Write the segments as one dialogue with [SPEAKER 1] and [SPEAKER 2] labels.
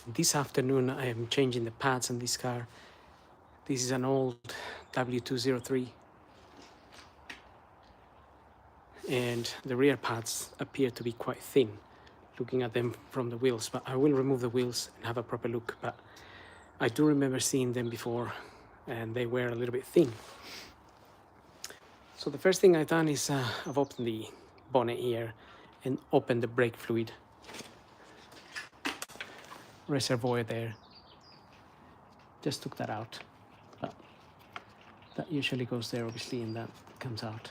[SPEAKER 1] This afternoon I am changing the pads on this car. This is an old W203 and the rear pads appear to be quite thin looking at them from the wheels, but I will remove the wheels and have a proper look. But I do remember seeing them before and they were a little bit thin. So the first thing I've done is I've opened the bonnet here and opened the brake fluid reservoir there. Just took that out, but that usually goes there obviously, and that comes out.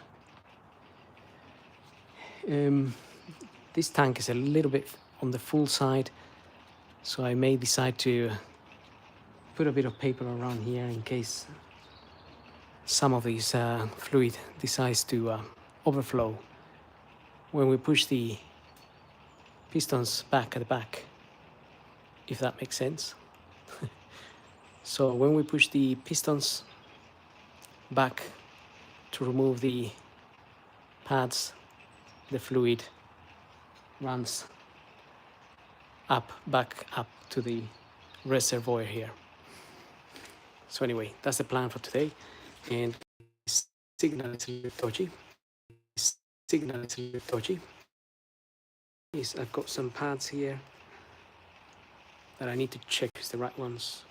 [SPEAKER 1] This tank is a little bit on the full side, so I may decide to put a bit of paper around here in case some of this fluid decides to overflow when we push the pistons back at the back, if that makes sense. So when we push the pistons back to remove the pads, the fluid runs back up to the reservoir here. So anyway, that's the plan for today. And signal is a little dodgy. Is I've got some pads here that I need to check is the right ones.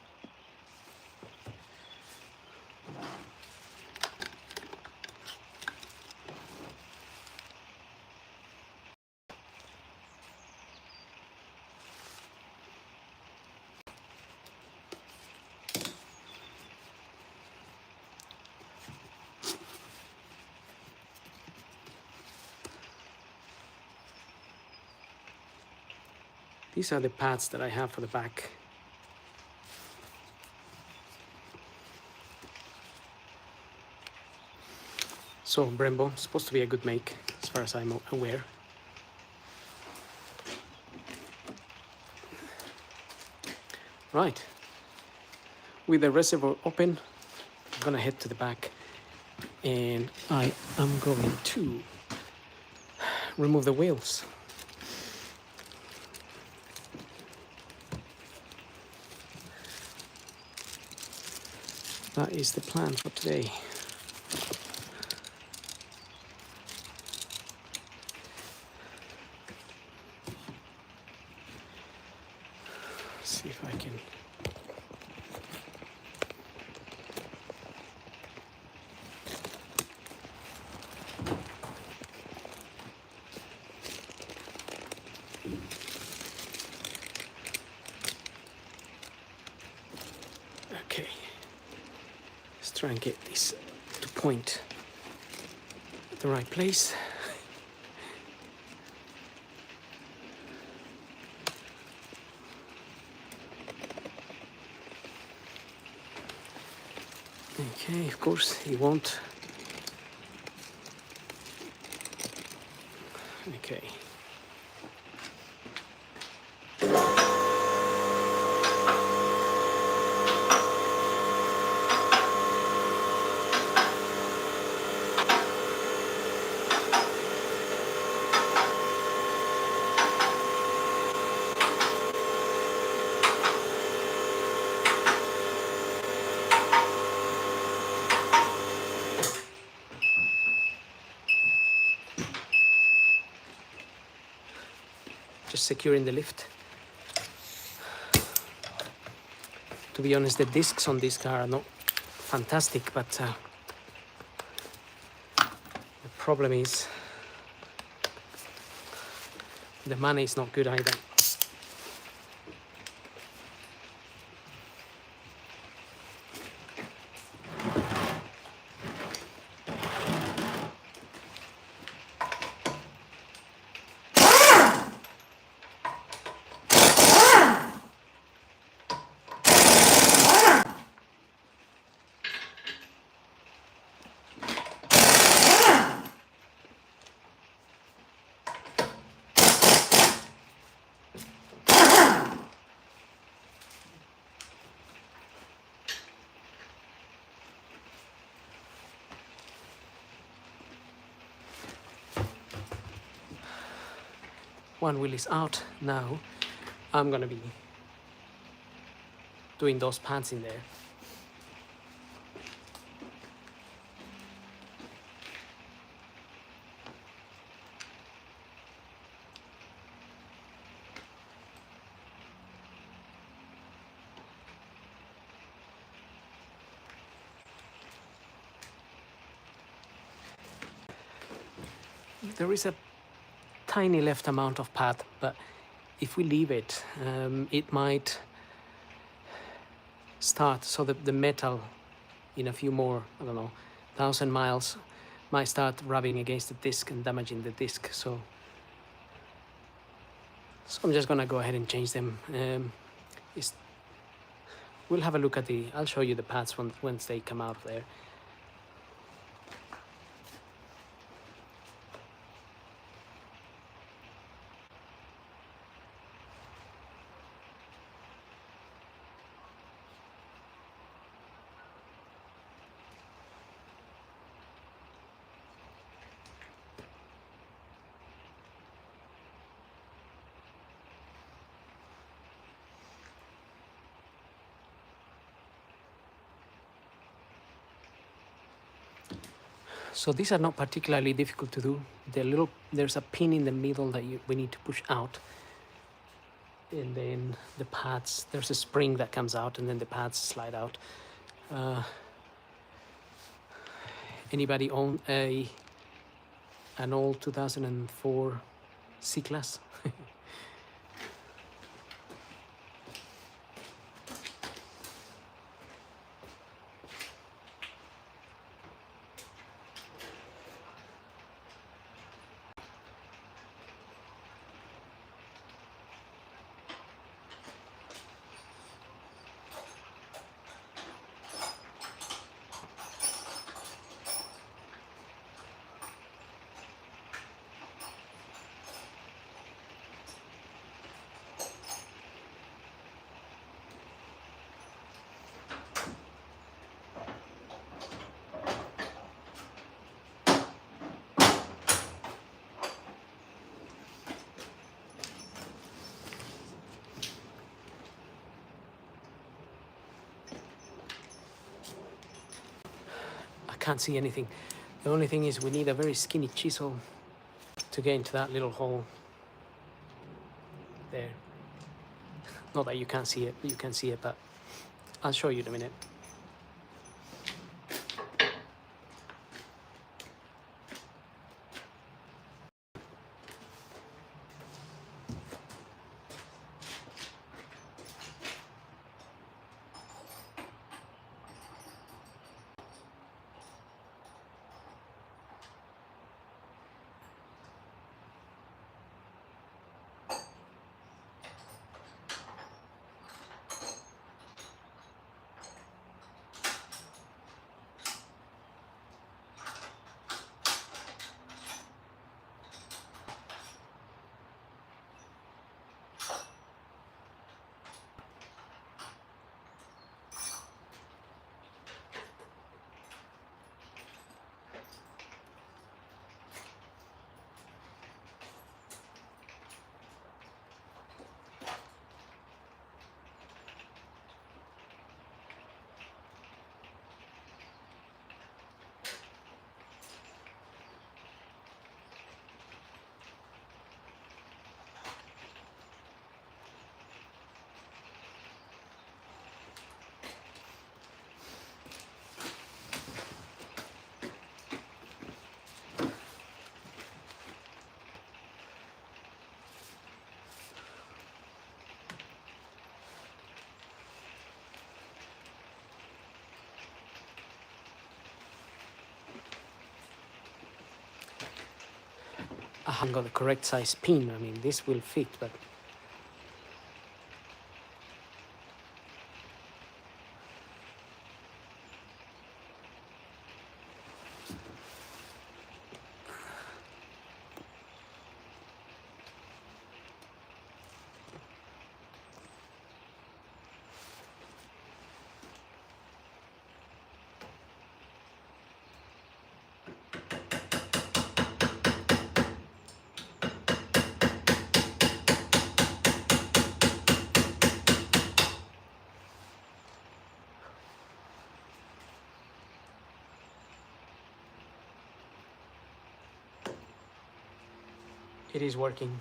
[SPEAKER 1] These are the pads that I have for the back. So Brembo, supposed to be a good make as far as I'm aware. Right, with the reservoir open, I'm gonna head to the back and I am going to remove the wheels. That is the plan for today. Let's see if I can. Okay. Let's try and get this to point at the right place. Okay, of course he won't. Okay. Just securing the lift. To be honest, the discs on this car are not fantastic, but the problem is the money is not good either. One wheel is out now. I'm gonna be doing those pads in there. There is a tiny left amount of pad, but if we leave it, it might start, so the metal in a few more, I don't know, 1,000 miles might start rubbing against the disc and damaging the disc. So I'm just gonna go ahead and change them. We'll have a look at I'll show you the pads once they come out of there. So these are not particularly difficult to do. There's a pin in the middle that we need to push out. And then the pads, there's a spring that comes out, and then the pads slide out. Anybody own an old 2004 C-Class? Can't see anything. The only thing is we need a very skinny chisel to get into that little hole there. Not that you can't see it, you can see it, but I'll show you in a minute. I haven't got the correct size pin. I mean, this will fit, but it is working.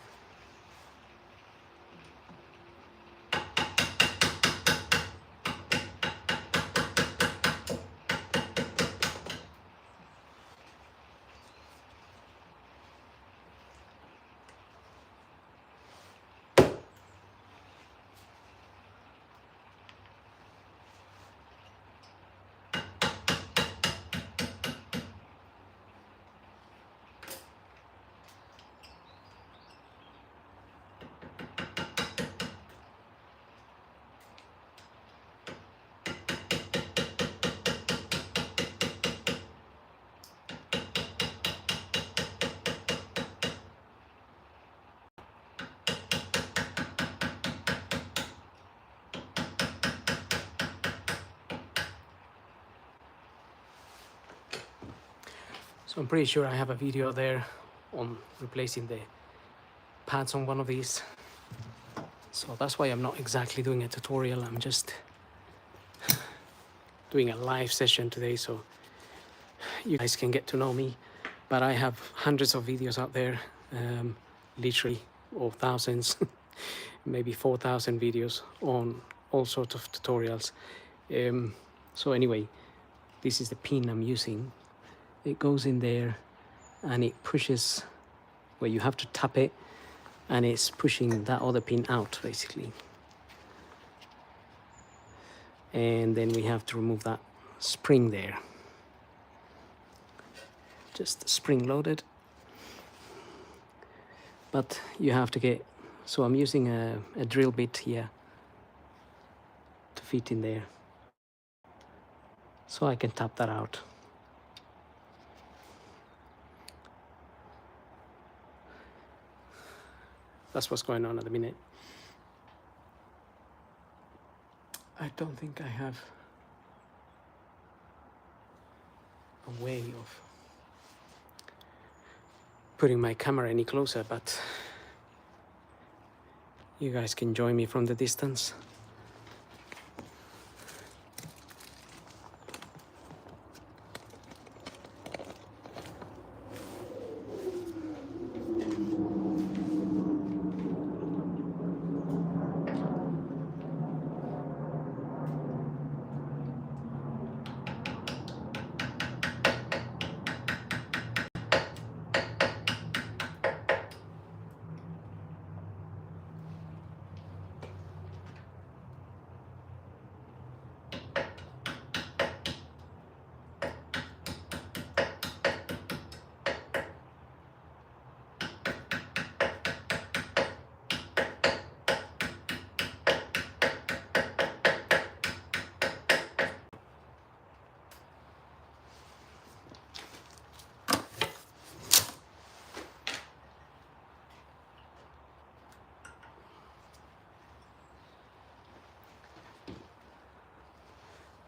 [SPEAKER 1] So I'm pretty sure I have a video there on replacing the pads on one of these. So that's why I'm not exactly doing a tutorial. I'm just doing a live session today so you guys can get to know me. But I have hundreds of videos out there, literally, or thousands, maybe 4,000 videos on all sorts of tutorials. So anyway, this is the pin I'm using. It goes in there and it pushes where you have to tap it, and it's pushing that other pin out basically. And then we have to remove that spring there. Just spring loaded. But you have to get, so I'm using a drill bit here to fit in there. So I can tap that out. That's what's going on at the minute. I don't think I have a way of putting my camera any closer, but you guys can join me from the distance.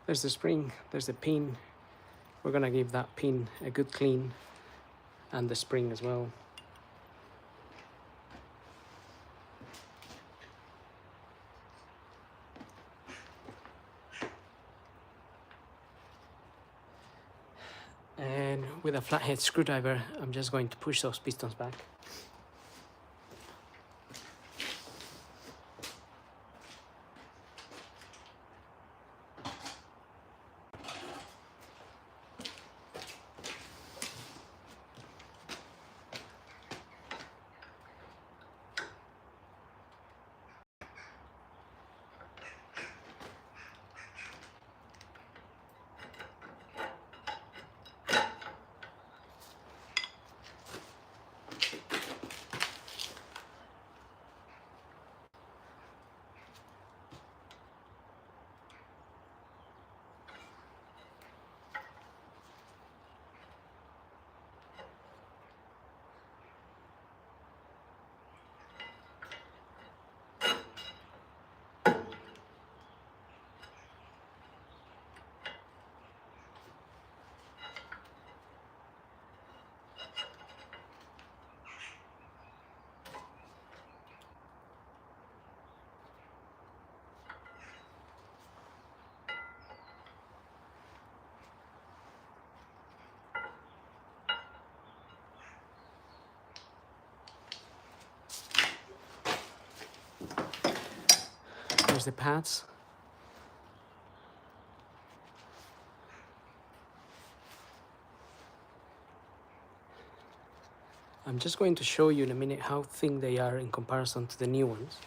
[SPEAKER 1] There's the spring, there's the pin. We're gonna give that pin a good clean, and the spring as well. And with a flathead screwdriver, I'm just going to push those pistons back. There's the pads. I'm just going to show you in a minute how thin they are in comparison to the new ones.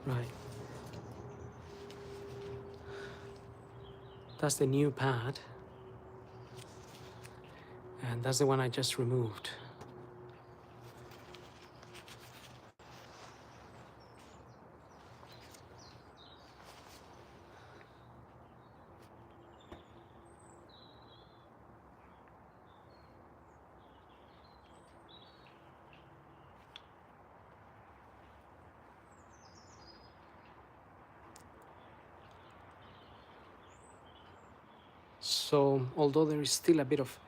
[SPEAKER 1] Right. That's the new pad. And that's the one I just removed. So, although there is still a bit of,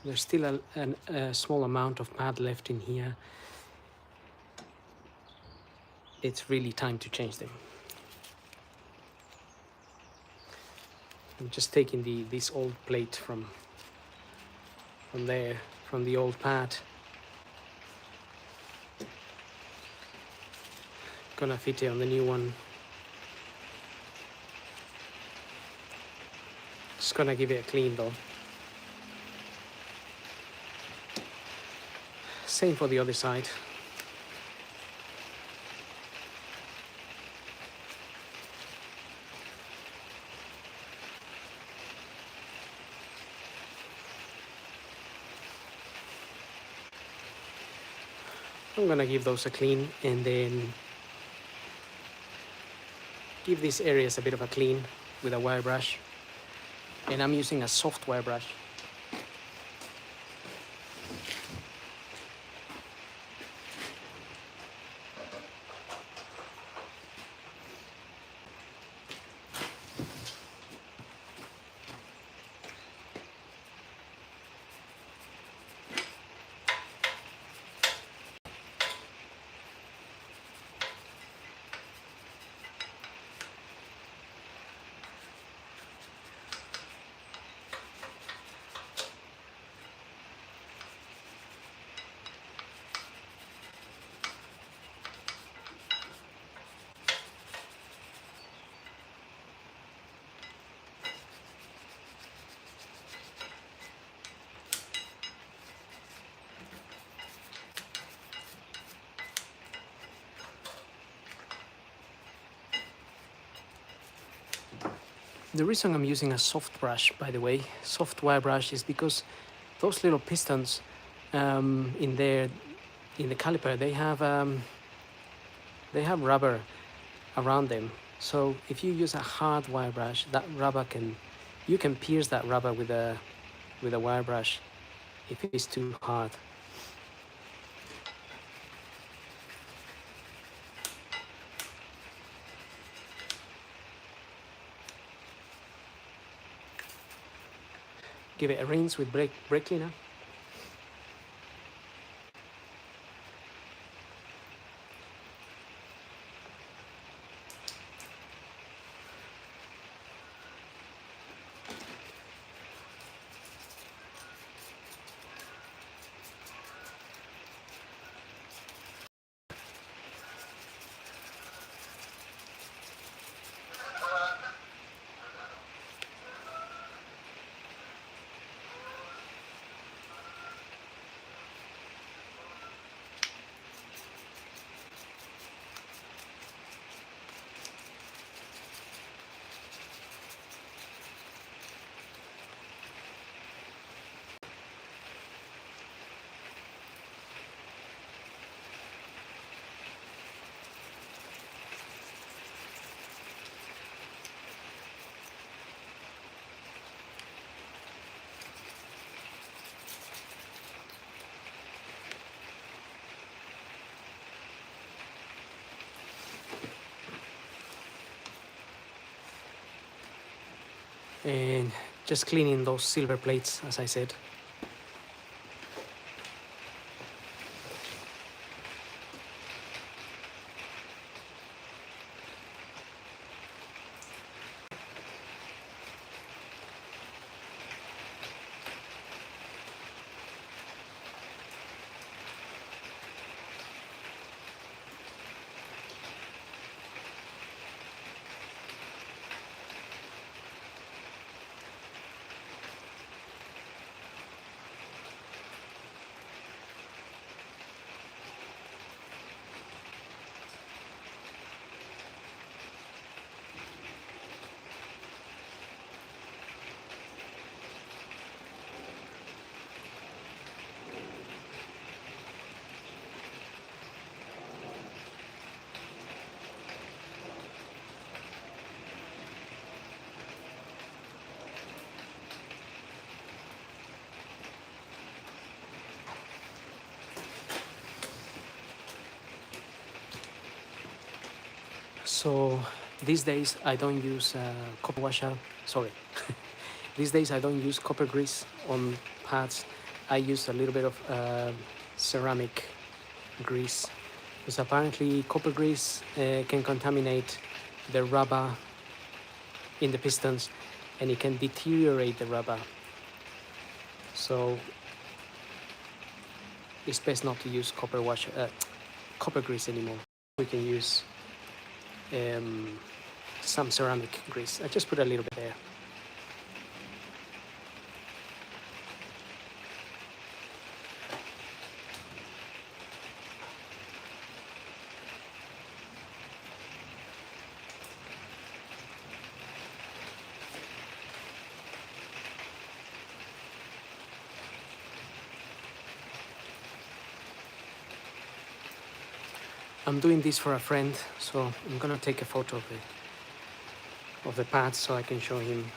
[SPEAKER 1] there's still a small amount of pad left in here, it's really time to change them. I'm just taking this old plate from there, from the old pad. Gonna fit it on the new one. Just gonna give it a clean though. Same for the other side. I'm gonna give those a clean and then give these areas a bit of a clean with a wire brush. And I'm using a soft wire brush. The reason I'm using a soft brush, by the way, soft wire brush, is because those little pistons in the caliper, they have rubber around them. So if you use a hard wire brush, that rubber you can pierce that rubber with a wire brush if it is too hard. Give it a rinse with brake cleaner. and just cleaning those silver plates, as I said. So these days I don't use copper washer, sorry. These days I don't use copper grease on pads. I use a little bit of ceramic grease, because apparently copper grease can contaminate the rubber in the pistons and it can deteriorate the rubber. So it's best not to use copper grease anymore. We can use some ceramic grease. I just put a little bit there. I'm doing this for a friend, so I'm gonna take a photo of the pads so I can show him.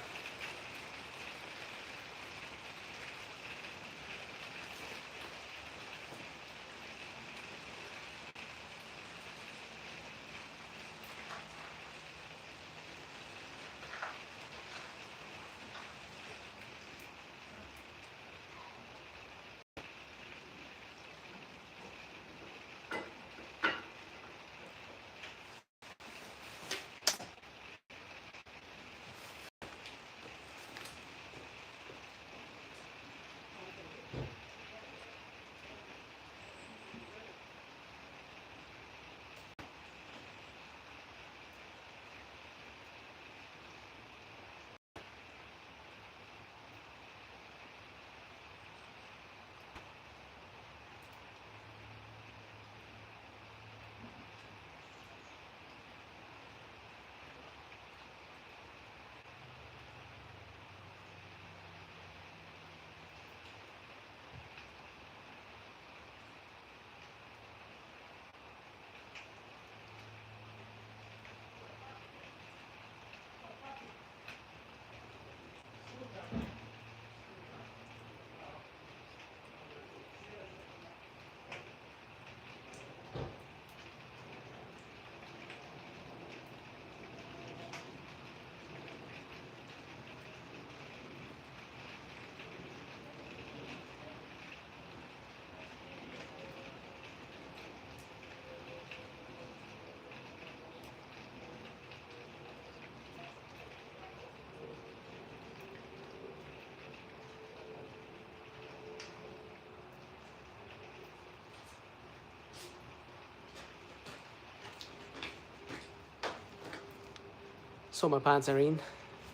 [SPEAKER 1] So my pads are in,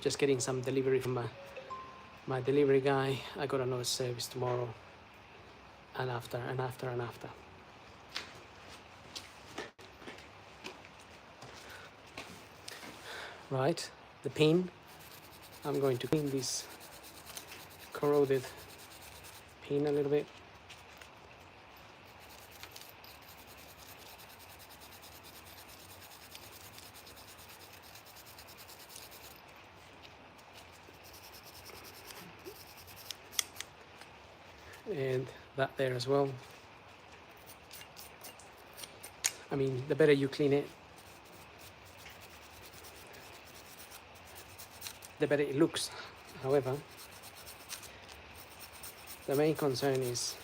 [SPEAKER 1] just getting some delivery from my delivery guy. I got another service tomorrow, and after, and after, and after. Right, the pin. I'm going to clean this corroded pin a little bit. And that there as well. I mean, the better you clean it, the better it looks. However, the main concern is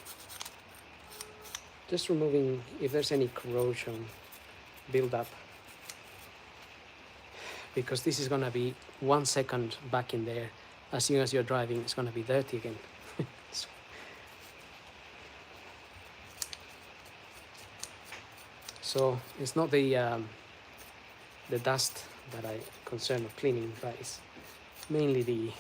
[SPEAKER 1] just removing if there's any corrosion build up, because this is going to be 1 second back in there. As soon as you're driving, it's going to be dirty again. So it's not the dust that I'm concerned of cleaning, but it's mainly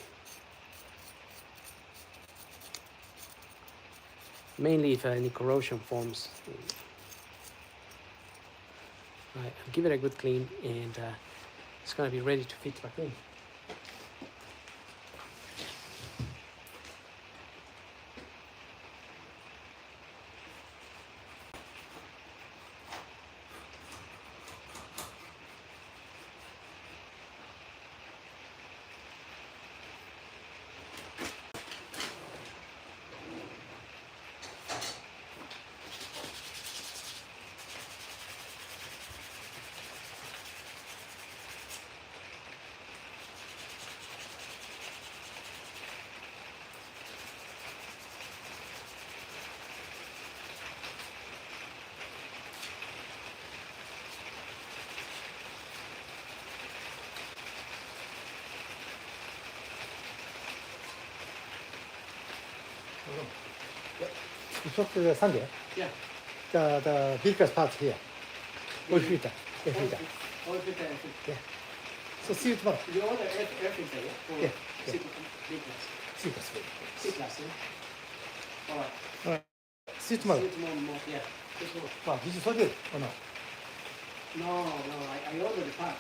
[SPEAKER 1] if any corrosion forms. Right, I'll give it a good clean, and it's going to be ready to fit back in.
[SPEAKER 2] You talked to Sunday.
[SPEAKER 1] Yeah.
[SPEAKER 2] The biggest part here. All filter. Air filter.
[SPEAKER 1] All filter and filter.
[SPEAKER 2] Yeah. So see you tomorrow.
[SPEAKER 1] You order air filter, yeah? Or
[SPEAKER 2] Yeah.
[SPEAKER 1] C-class.
[SPEAKER 2] C-class.
[SPEAKER 1] C-class, yeah? All right.
[SPEAKER 2] See you tomorrow.
[SPEAKER 1] See you tomorrow, yeah.
[SPEAKER 2] Wow, did you solve it or no?
[SPEAKER 1] No, I ordered the part.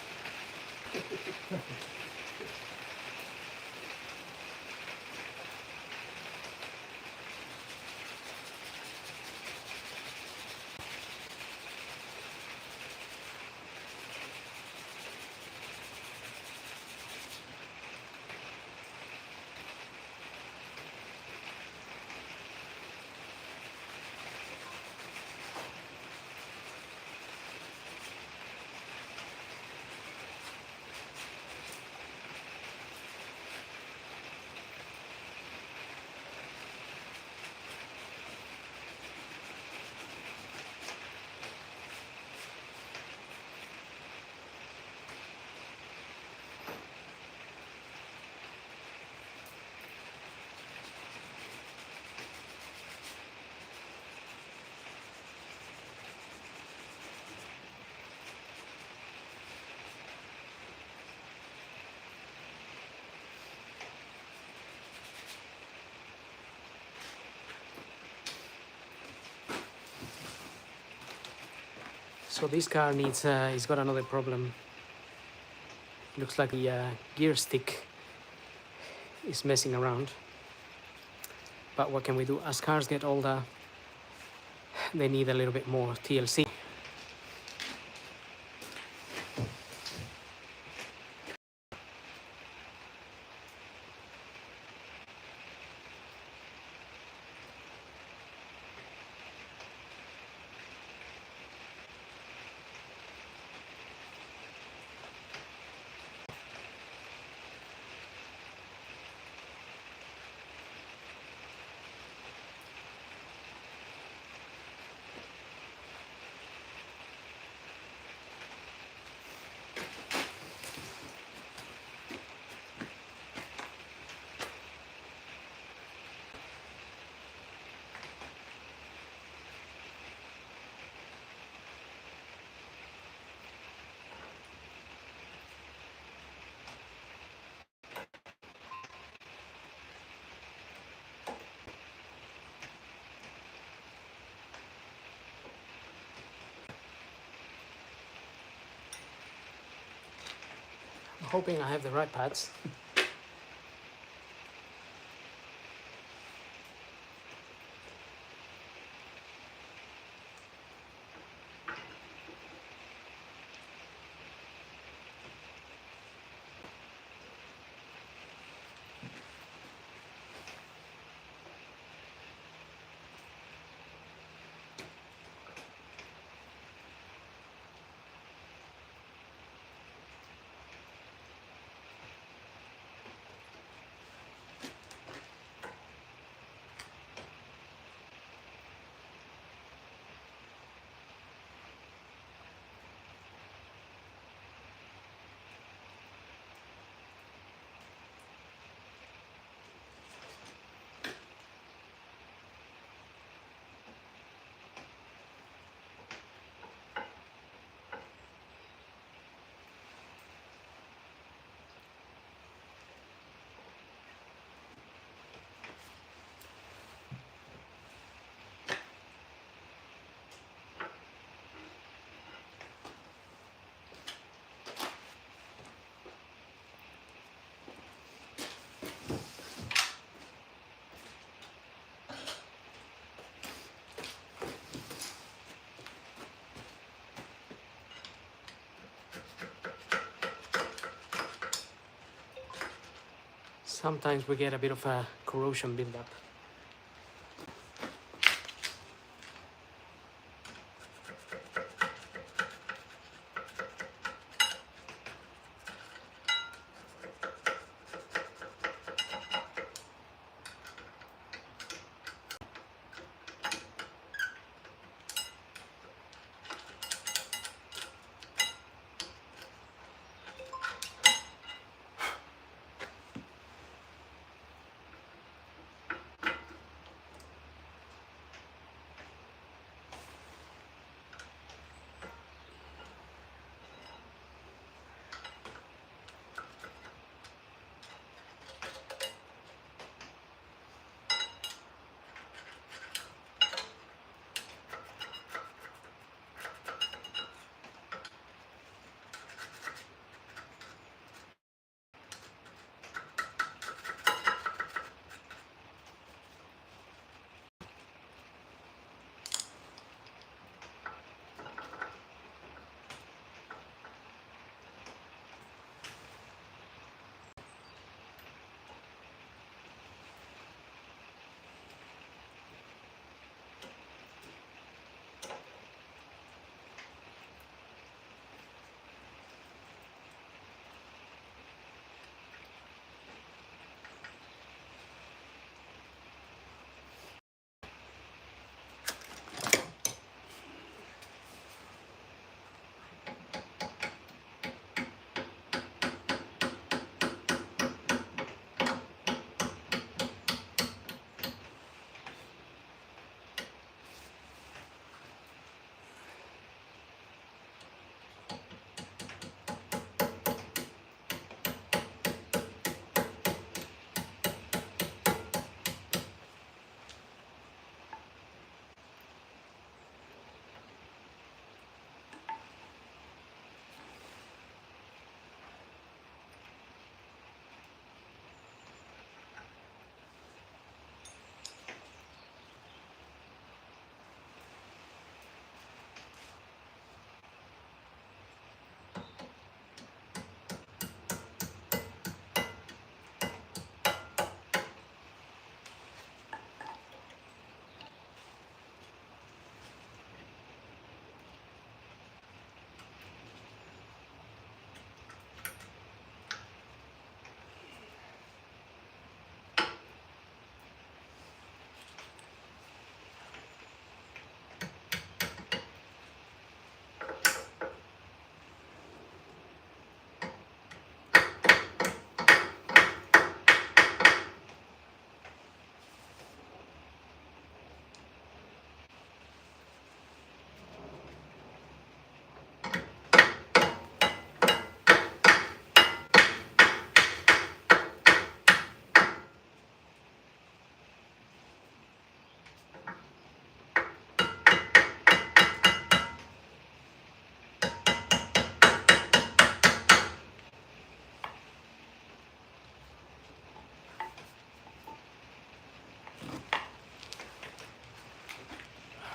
[SPEAKER 1] So this car needs, it's got another problem. Looks like the gear stick is messing around. But what can we do? As cars get older, they need a little bit more TLC. I'm hoping I have the right pads. sometimes we get a bit of a corrosion buildup.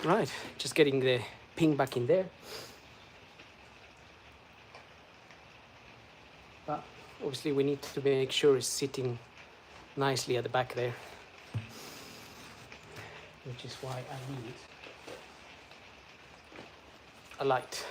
[SPEAKER 1] Right, just getting the pin back in there. But obviously we need to make sure it's sitting nicely at the back there, which is why I need a light.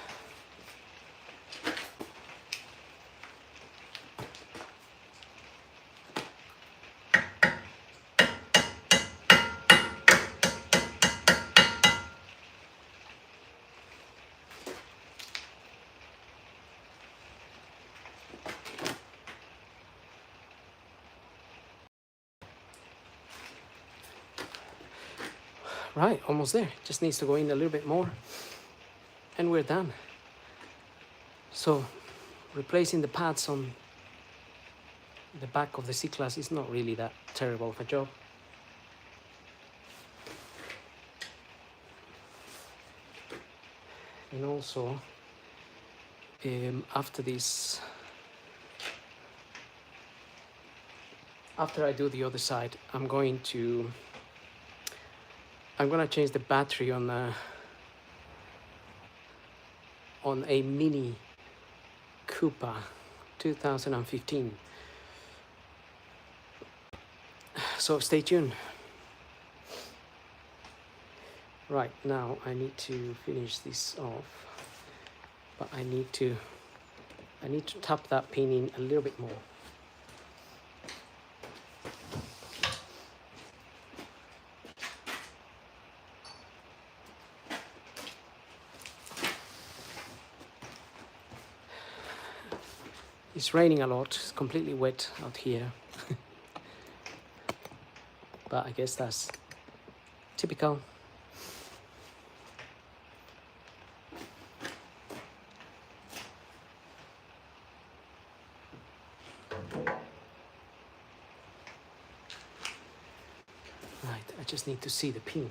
[SPEAKER 1] Right, almost there. Just needs to go in a little bit more and we're done. So replacing the pads on the back of the C-Class is not really that terrible of a job. And also after this, after I do the other side, I'm gonna change the battery on a Mini Cooper 2015. So stay tuned. Right, now I need to finish this off, but I need to tap that pin in a little bit more. It's raining a lot, it's completely wet out here. But I guess that's typical. Right, I just need to see the pin.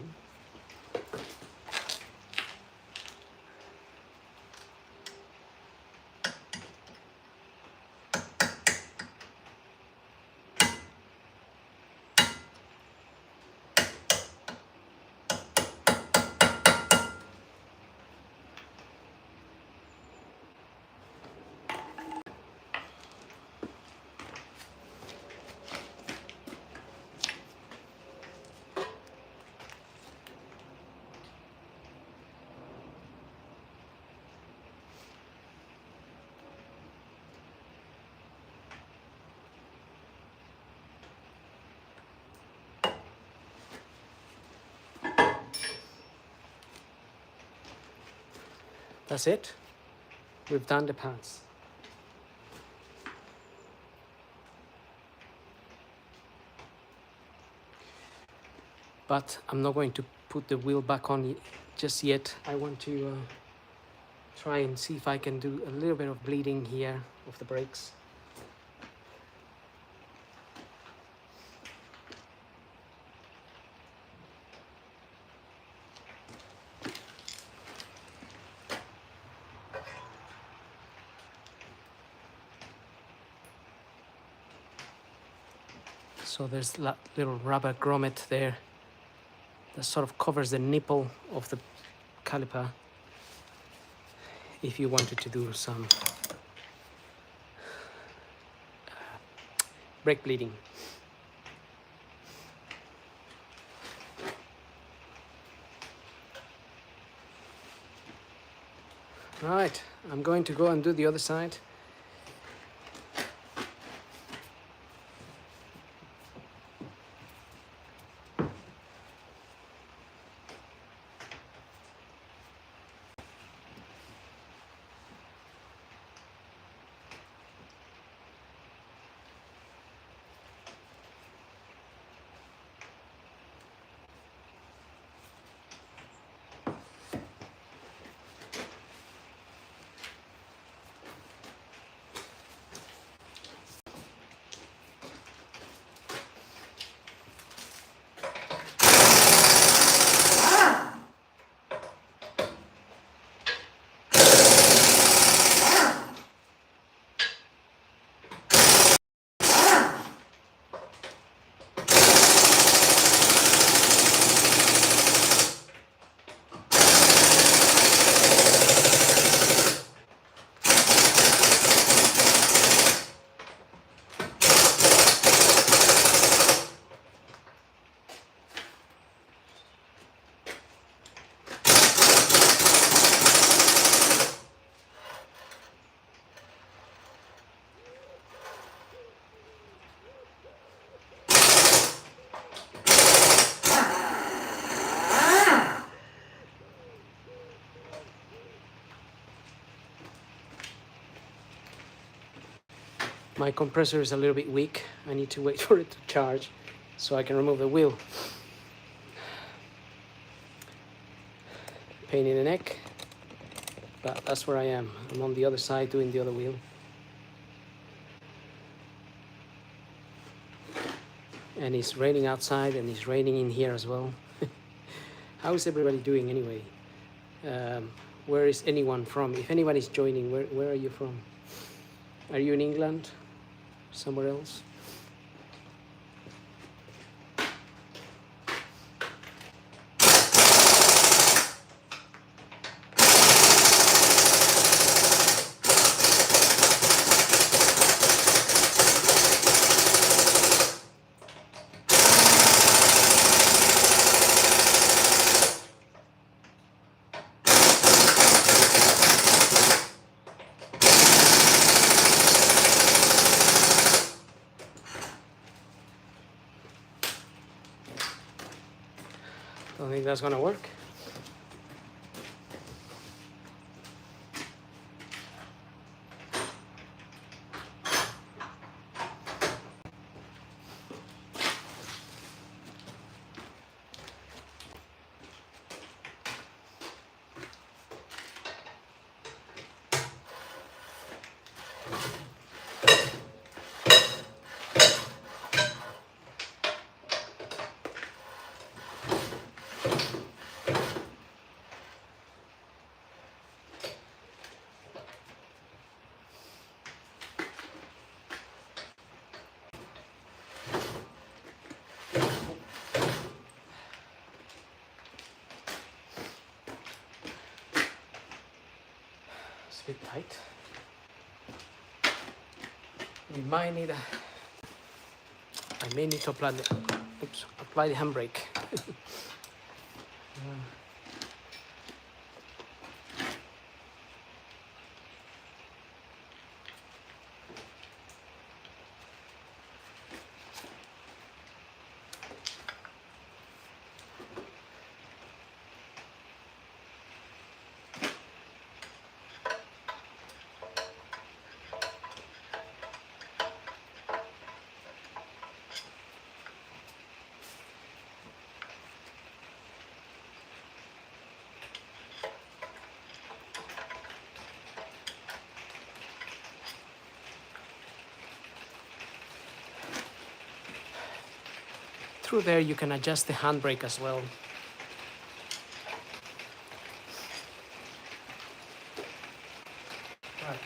[SPEAKER 1] That's it. We've done the pads. But I'm not going to put the wheel back on just yet. I want to try and see if I can do a little bit of bleeding here of the brakes. So there's that little rubber grommet there that sort of covers the nipple of the caliper if you wanted to do some brake bleeding. Right, I'm going to go and do the other side. My compressor is a little bit weak. I need to wait for it to charge so I can remove the wheel. Pain in the neck, but that's where I am. I'm on the other side doing the other wheel. And it's raining outside and it's raining in here as well. How is everybody doing anyway? Where is anyone from? If anyone is joining, where are you from? Are you in England? Somewhere else? Don't think that's gonna work. It's a bit tight. We might need I may need to apply the handbrake. Through there you can adjust the handbrake as well. Right.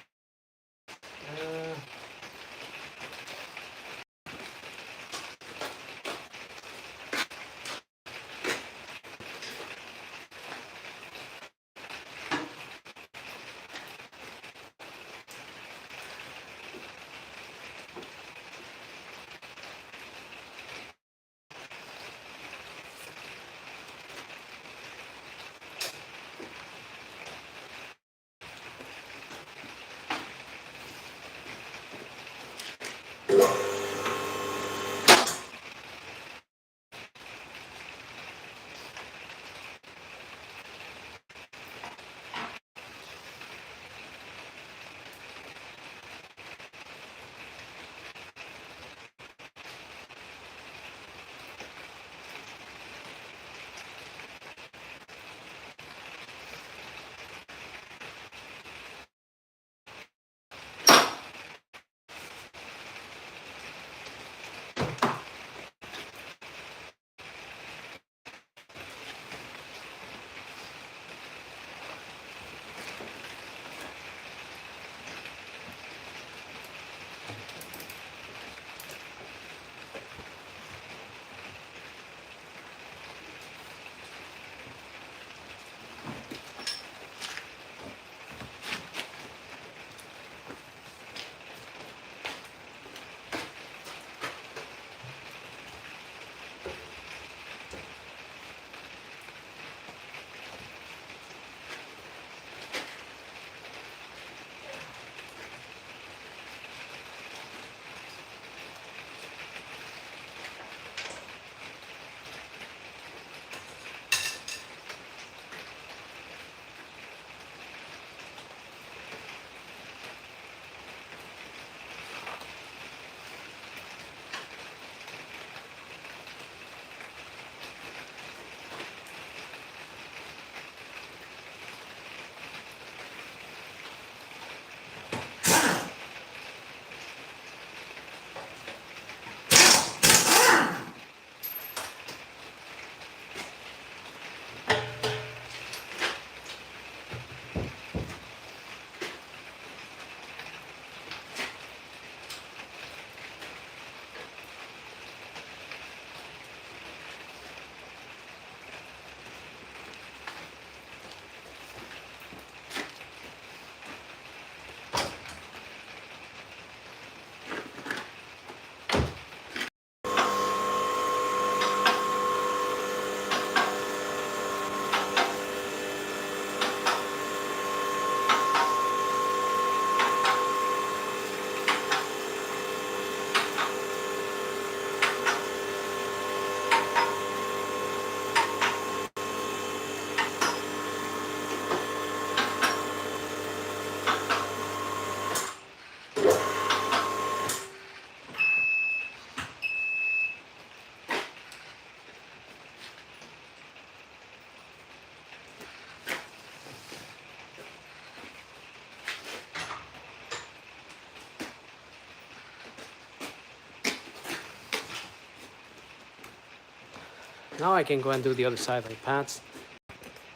[SPEAKER 1] Now I can go and do the other side of the pads.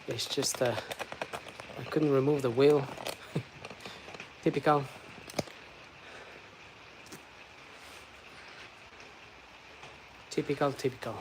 [SPEAKER 1] It's just I couldn't remove the wheel. Typical. Typical.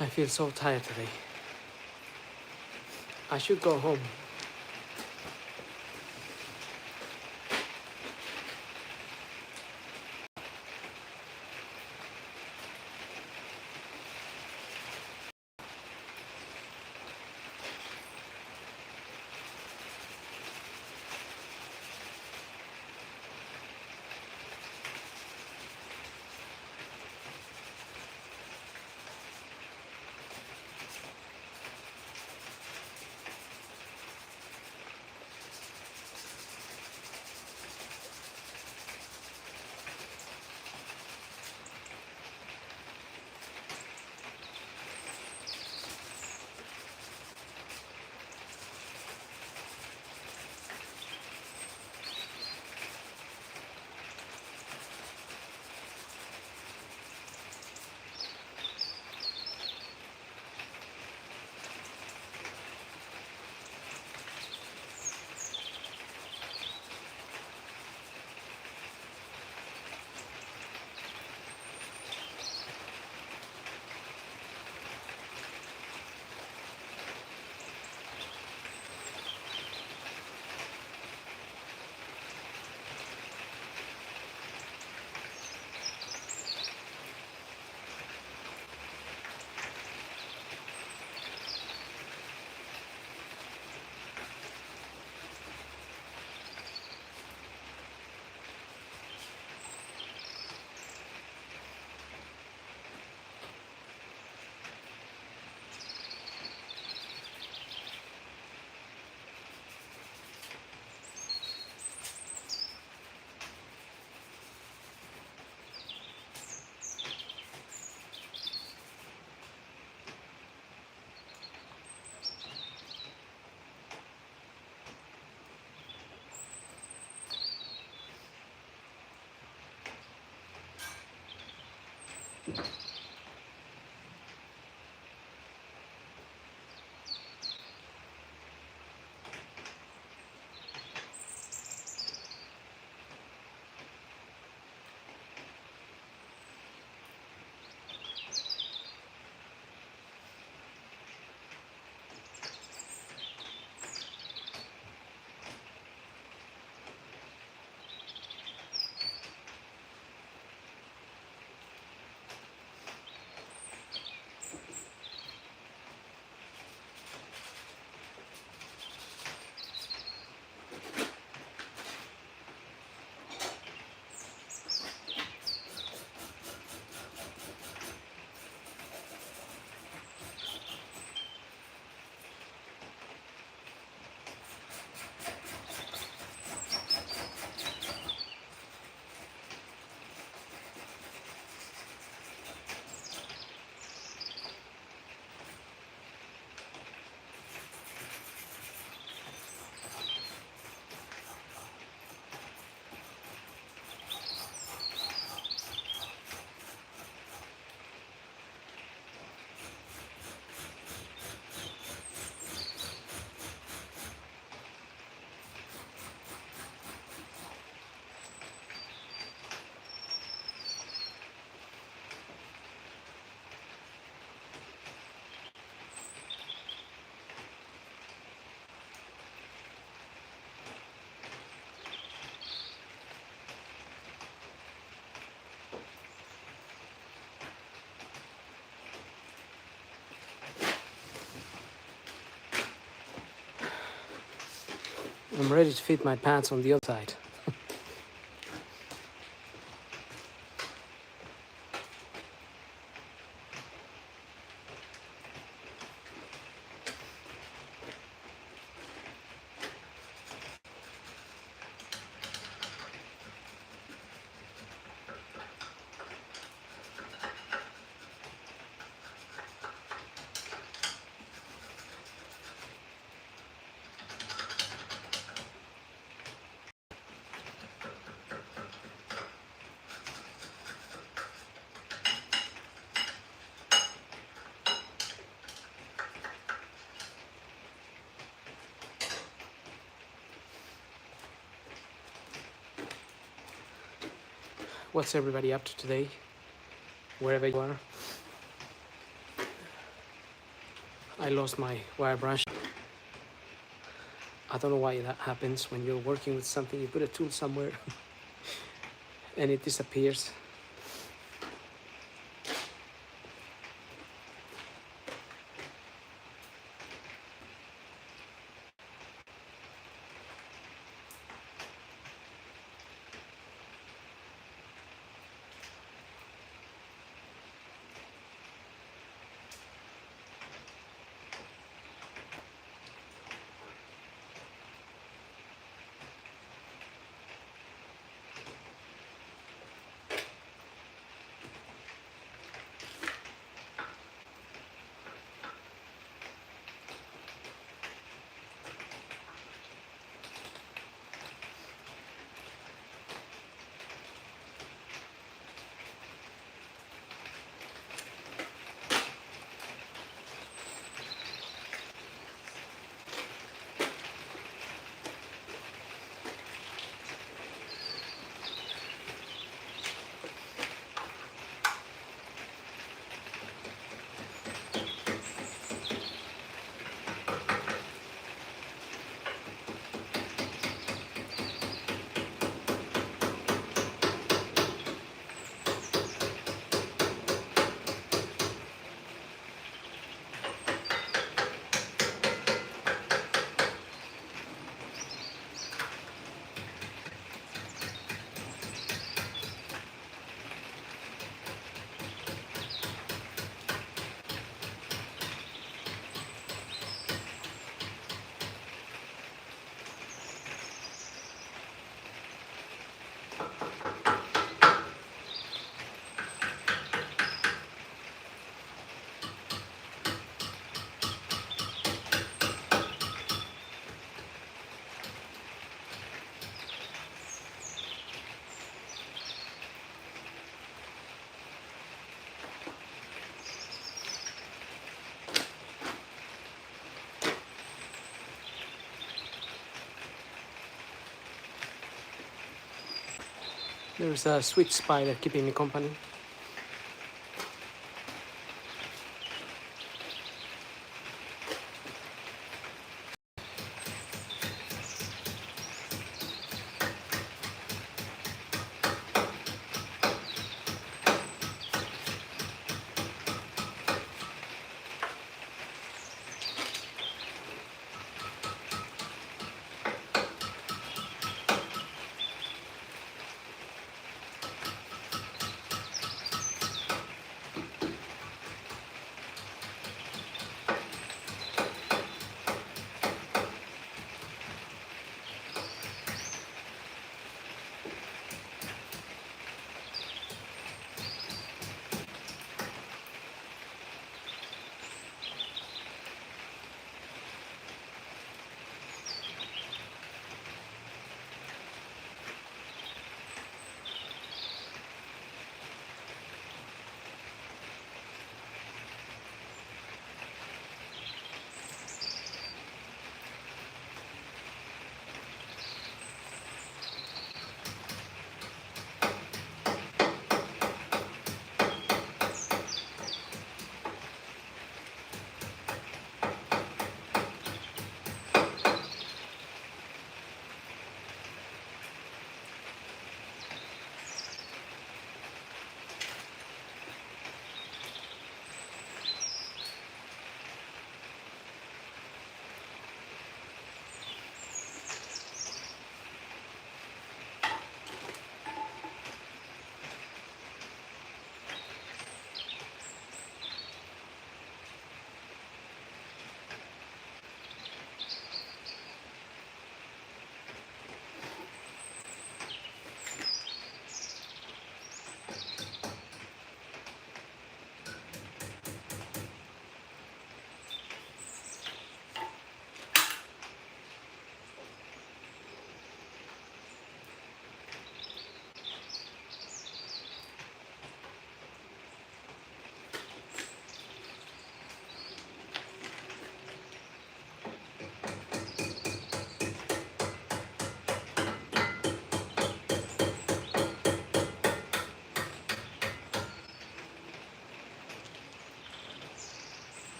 [SPEAKER 1] I feel so tired today. I should go home. I'm ready to fit my pants on the other side. What's everybody up to today? Wherever you are. I lost my wire brush. I don't know why that happens when you're working with something. You put a tool somewhere and it disappears. There's a switch spider keeping me company.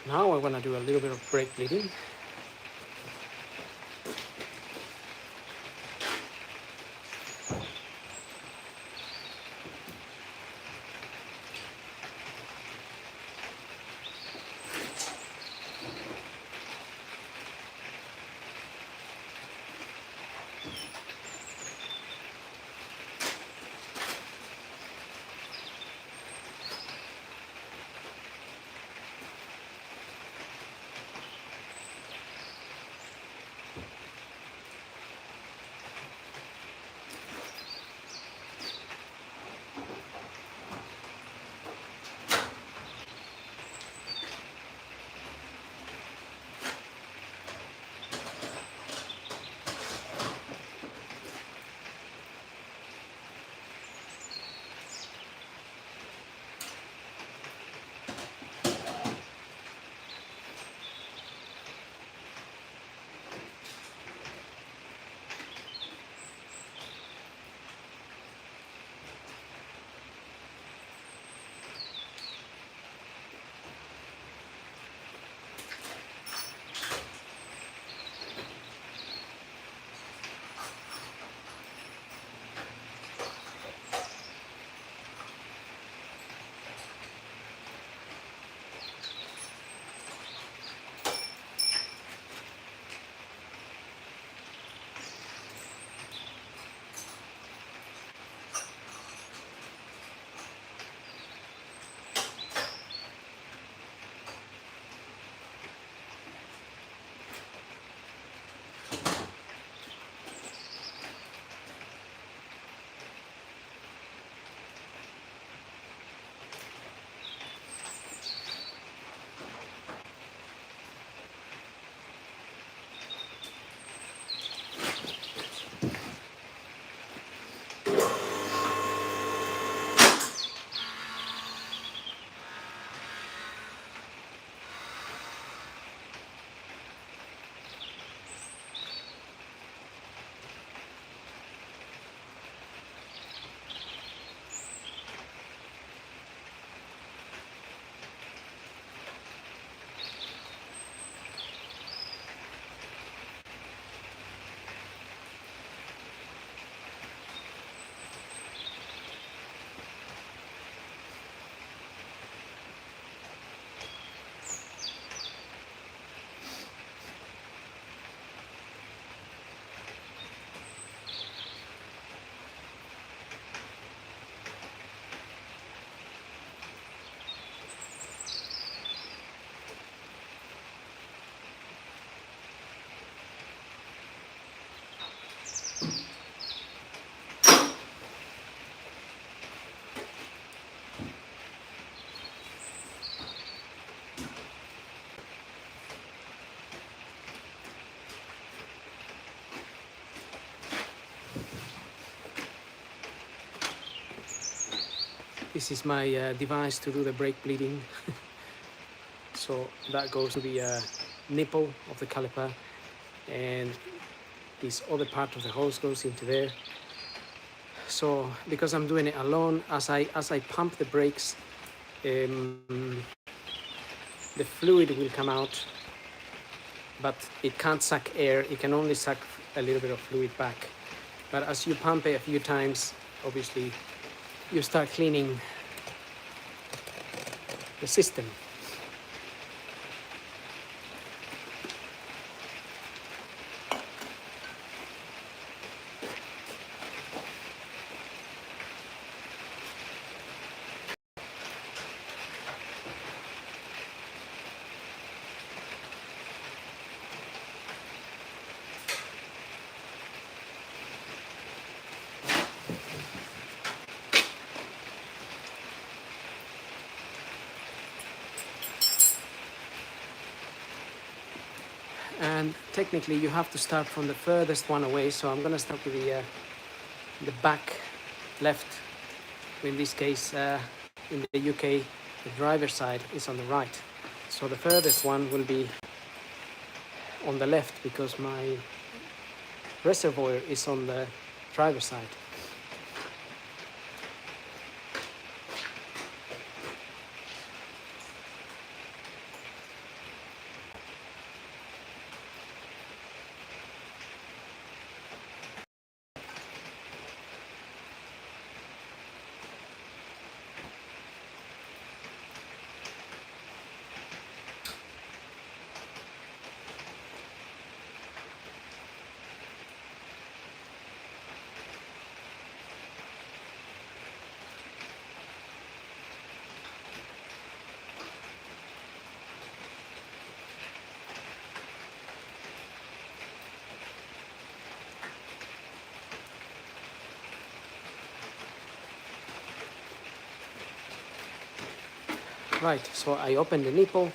[SPEAKER 1] Now I want to do a little bit of brake bleeding. This is my device to do the brake bleeding. So that goes to the nipple of the caliper, and this other part of the hose goes into there. So because I'm doing it alone, as I pump the brakes, the fluid will come out, but it can't suck air. It can only suck a little bit of fluid back. But as you pump it a few times, obviously you start cleaning the system. And technically you have to start from the furthest one away, so I'm gonna start with the back left. In this case, in the UK, the driver's side is on the right, so the furthest one will be on the left because my reservoir is on the driver's side. Right, so I open the nipple,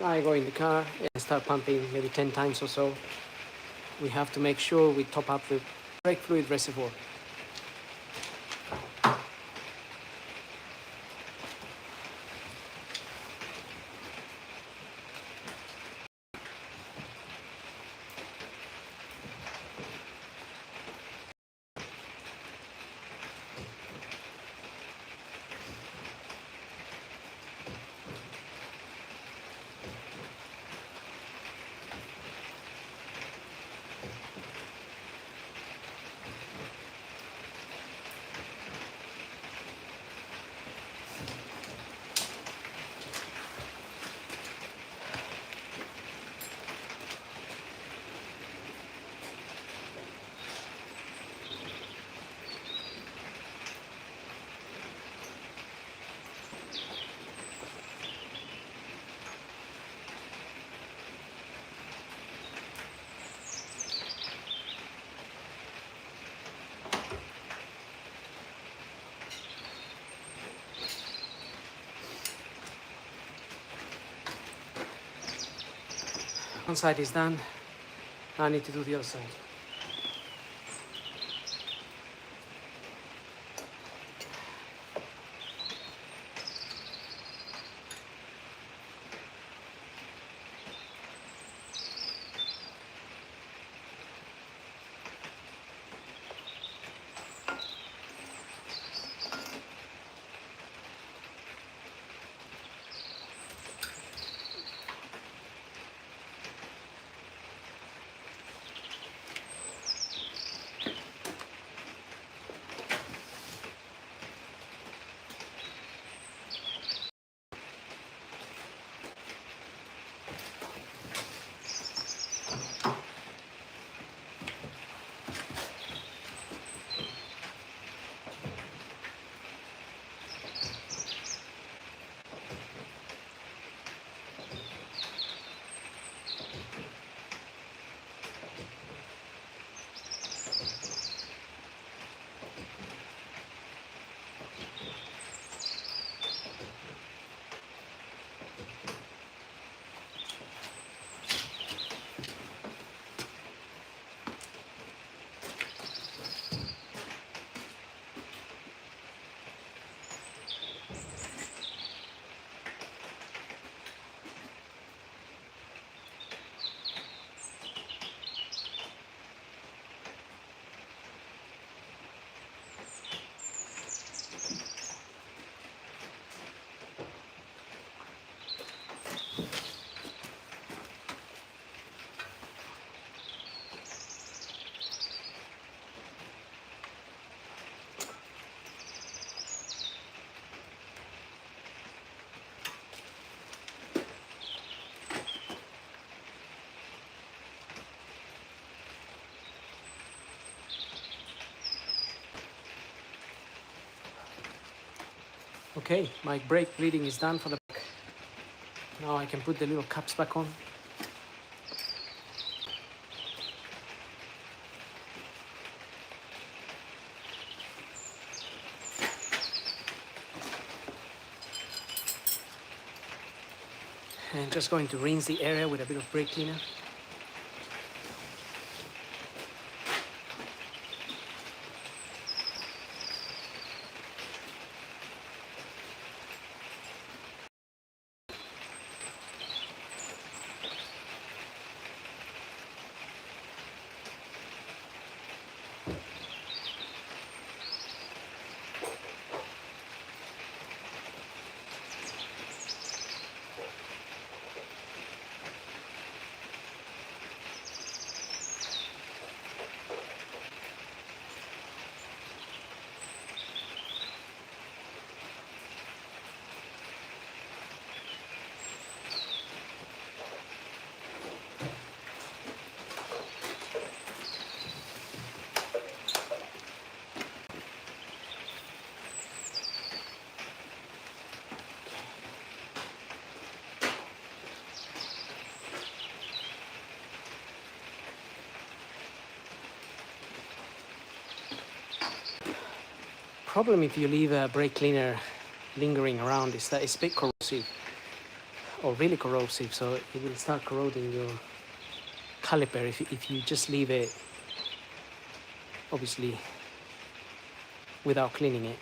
[SPEAKER 1] I go in the car and I start pumping maybe 10 times or so. We have to make sure we top up the brake fluid reservoir. One side is done, now I need to do the other side. Okay, my brake bleeding is done for the back. Now I can put the little caps back on. And just going to rinse the area with a bit of brake cleaner. Problem if you leave a brake cleaner lingering around is that it's a bit corrosive. or really corrosive, so it will start corroding your caliper if you just leave it, obviously, without cleaning it.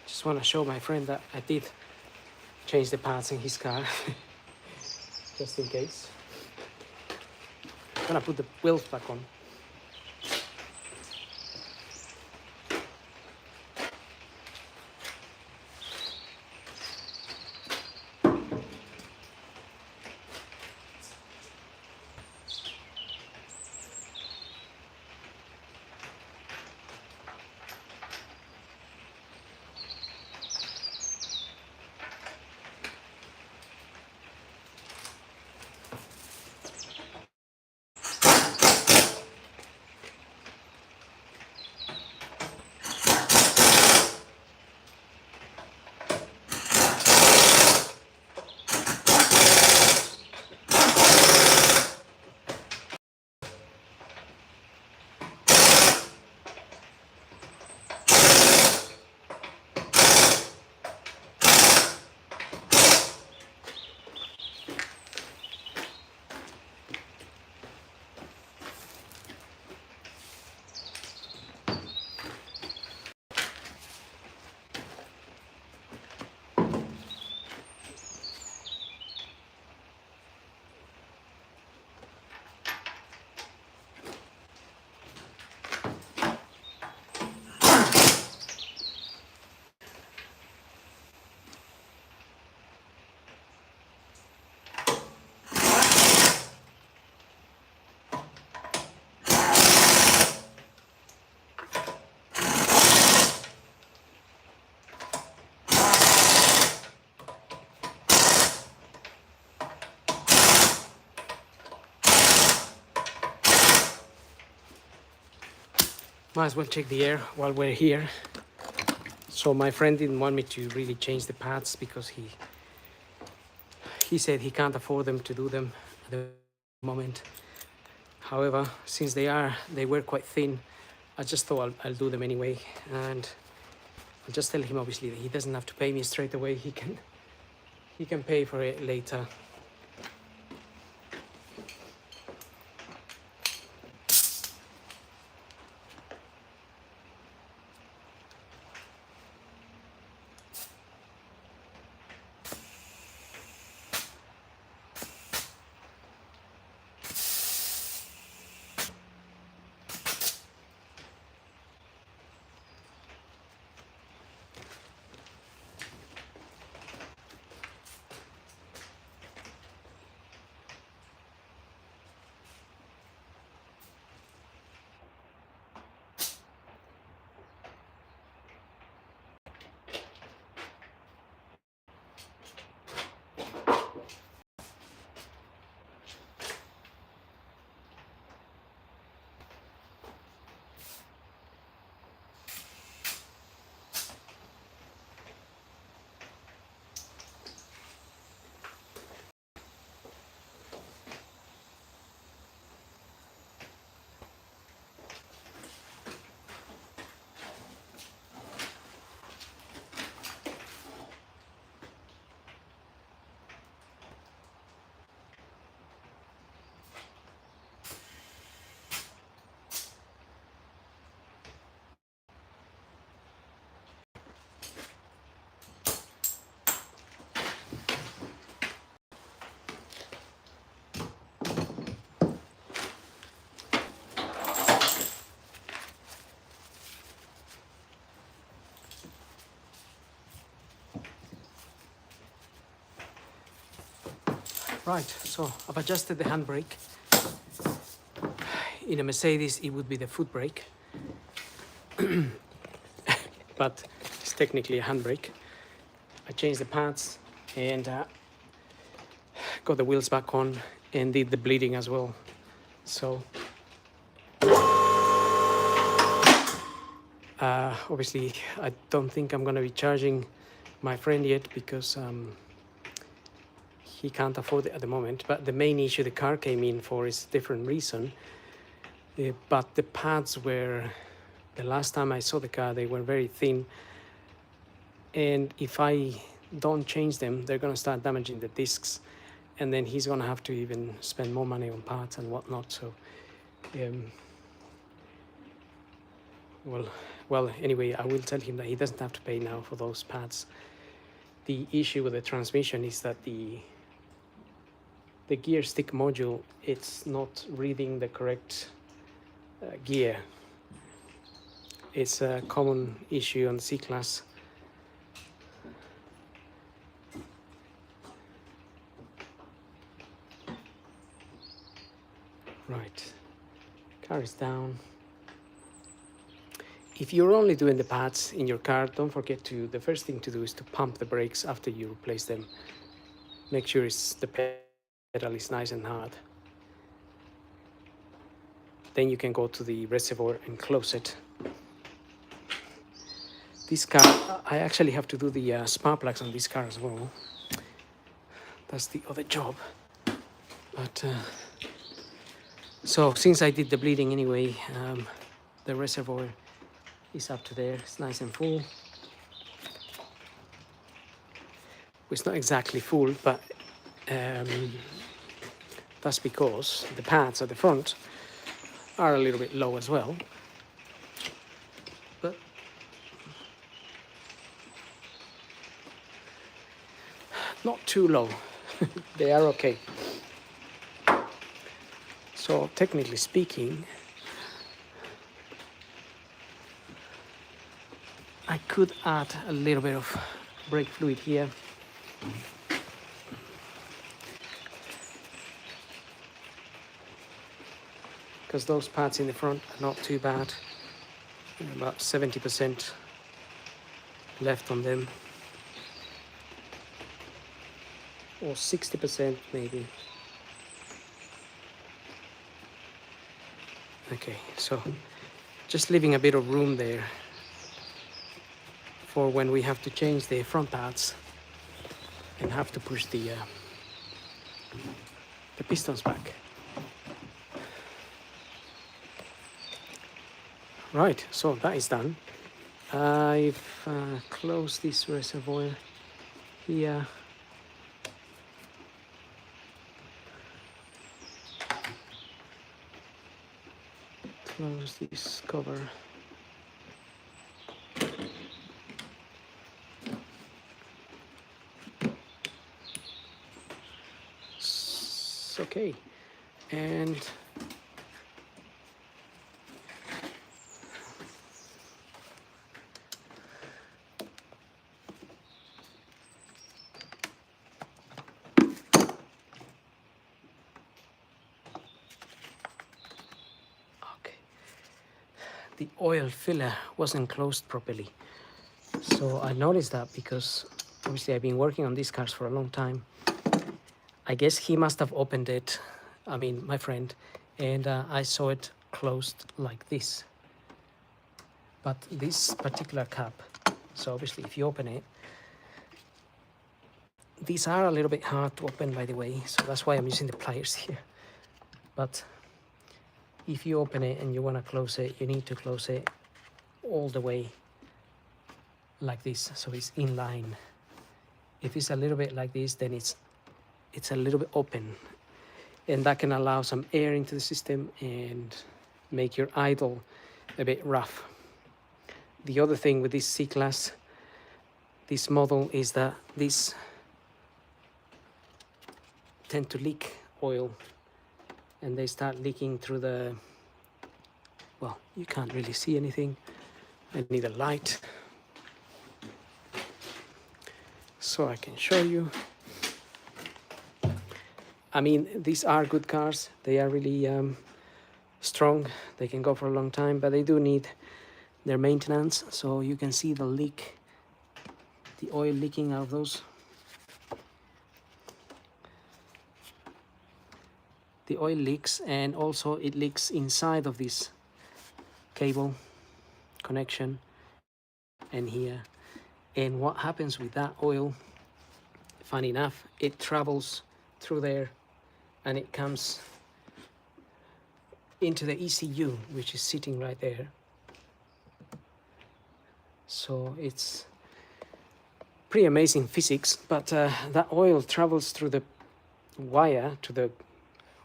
[SPEAKER 1] Just want to show my friend that I did change the parts in his car, just in case. I'm gonna put the wheels back on. Might as well check the air while we're here. So my friend didn't want me to really change the pads because he said he can't afford them to do them at the moment. However, since they were quite thin, I just thought I'll do them anyway, and I'll just tell him obviously that he doesn't have to pay me straight away. He can pay for it later. Right, so I've adjusted the handbrake. In a Mercedes, it would be the foot brake, but it's technically a handbrake. I changed the pads and got the wheels back on and did the bleeding as well. So obviously I don't think I'm going to be charging my friend yet because he can't afford it at the moment. But the main issue the car came in for is a different reason. But the pads were, the last time I saw the car, they were very thin. And if I don't change them, they're going to start damaging the discs. And then he's going to have to even spend more money on parts and whatnot. So, well, anyway, I will tell him that he doesn't have to pay now for those pads. The issue with the transmission is that the gear stick module, it's not reading the correct gear. It's a common issue on the C-Class. Right, car is down. If you're only doing the pads in your car, don't forget to, the first thing to do is to pump the brakes after you replace them. Make sure the pedal is nice and hard. Then you can go to the reservoir and close it. This car, I actually have to do the spark plugs on this car as well. That's the other job. But so since I did the bleeding anyway, the reservoir is up to there. It's nice and full. It's not exactly full, but that's because the pads at the front are a little bit low as well. But not too low. They are okay. So technically speaking, I could add a little bit of brake fluid here. Because those pads in the front are not too bad. About 70% left on them. Or 60% maybe. Okay, so just leaving a bit of room there for when we have to change the front pads and have to push the pistons back. Right, so that is done. I've closed this reservoir here. Close this cover. Okay, and the oil filler wasn't closed properly. So I noticed that because obviously I've been working on these cars for a long time. I guess he must have opened it, I mean my friend, and I saw it closed like this. But this particular cap, so obviously if you open it, these are a little bit hard to open, by the way, so that's why I'm using the pliers here. But if you open it and you want to close it, you need to close it all the way like this, so it's in line. If it's a little bit like this, then it's a little bit open, and that can allow some air into the system and make your idle a bit rough. The other thing with this C-Class, this model, is that these tend to leak oil, and they start leaking through the, well, you can't really see anything. I need a light so I can show you. I mean, these are good cars. They are really strong. They can go for a long time, but they do need their maintenance. So you can see the leak, the oil leaking out of those. The oil leaks, and also it leaks inside of this cable connection and here. And what happens with that oil, funny enough, it travels through there and it comes into the ECU, which is sitting right there. So it's pretty amazing physics, but that oil travels through the wire to the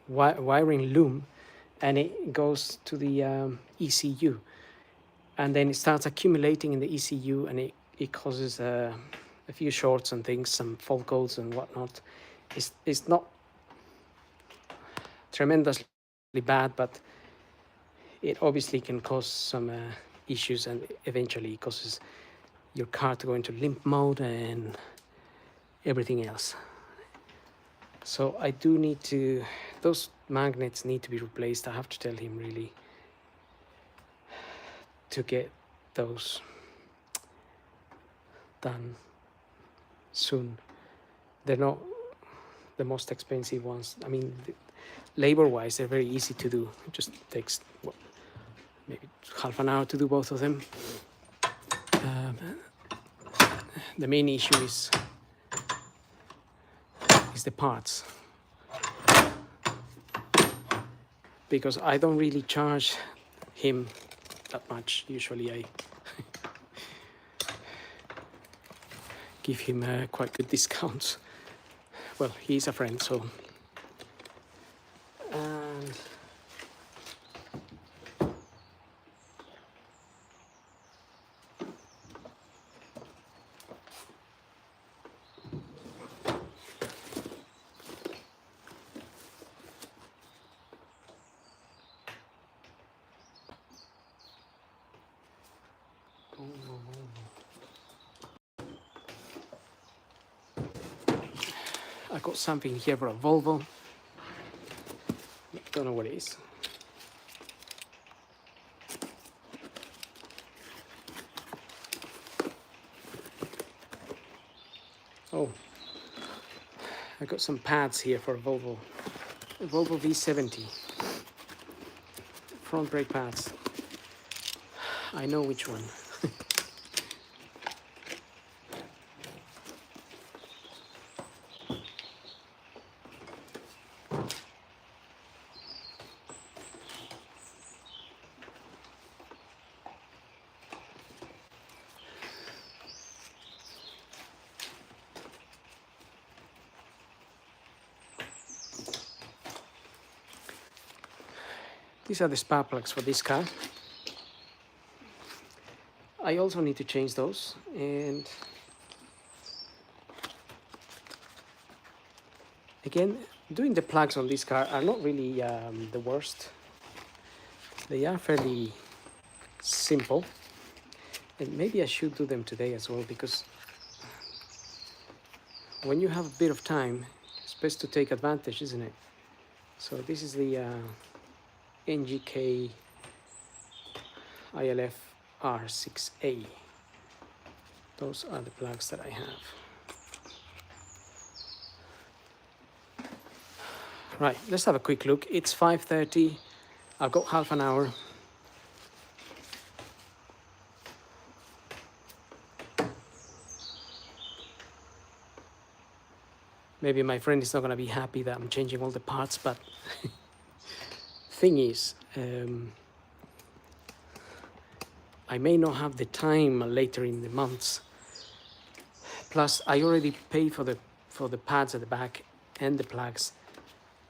[SPEAKER 1] wiring loom, and it goes to the ECU, and then it starts accumulating in the ECU, and it causes a few shorts and things, some fault codes and whatnot. It's not tremendously bad, but it obviously can cause some issues, and eventually it causes your car to go into limp mode and everything else. So I do need to, those magnets need to be replaced. I have to tell him really to get those done soon. They're not the most expensive ones. I mean, labor wise, they're very easy to do. It just takes what, maybe half an hour to do both of them. The main issue is the parts, because I don't really charge him that much. Usually I give him quite good discounts. Well, he's a friend, so. And I got something here for a Volvo. Don't know what it is. Oh, I got some pads here for a Volvo V70 front brake pads. I know which one. These are the spark plugs for this car. I also need to change those, and again, doing the plugs on this car are not really the worst. They are fairly simple, and maybe I should do them today as well, because when you have a bit of time, it's best to take advantage, isn't it? So this is the NGK ILF R6A. Those are the plugs that I have. Right, let's have a quick look. It's 5:30. I've got half an hour. Maybe my friend is not going to be happy that I'm changing all the parts, but thing is, I may not have the time later in the months. Plus, I already paid for the pads at the back and the plugs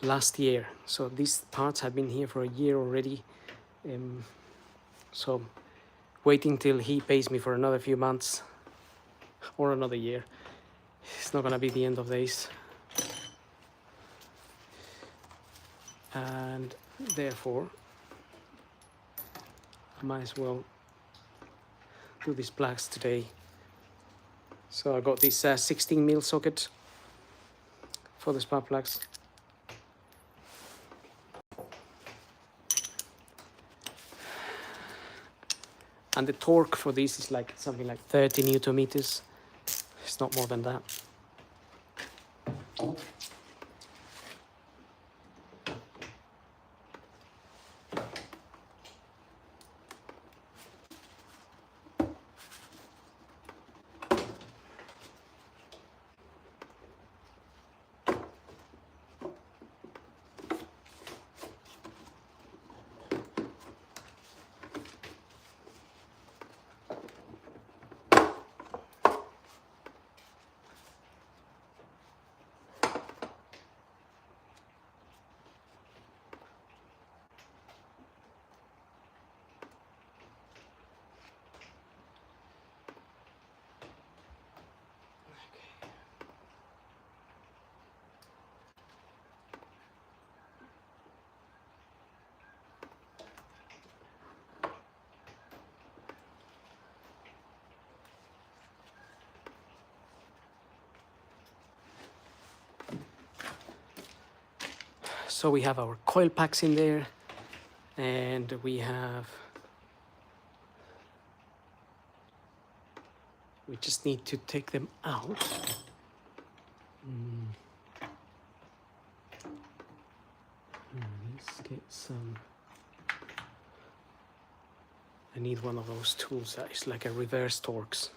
[SPEAKER 1] last year, so these parts have been here for a year already. So waiting till he pays me for another few months or another year, it's not gonna be the end of days. And therefore I might as well do these plugs today. So I got this 16mm socket for the spark plugs. And the torque for this is like something like 30 Newton meters. It's not more than that. So we have our coil packs in there, and we just need to take them out. Let's get some. I need one of those tools that is like a reverse Torx.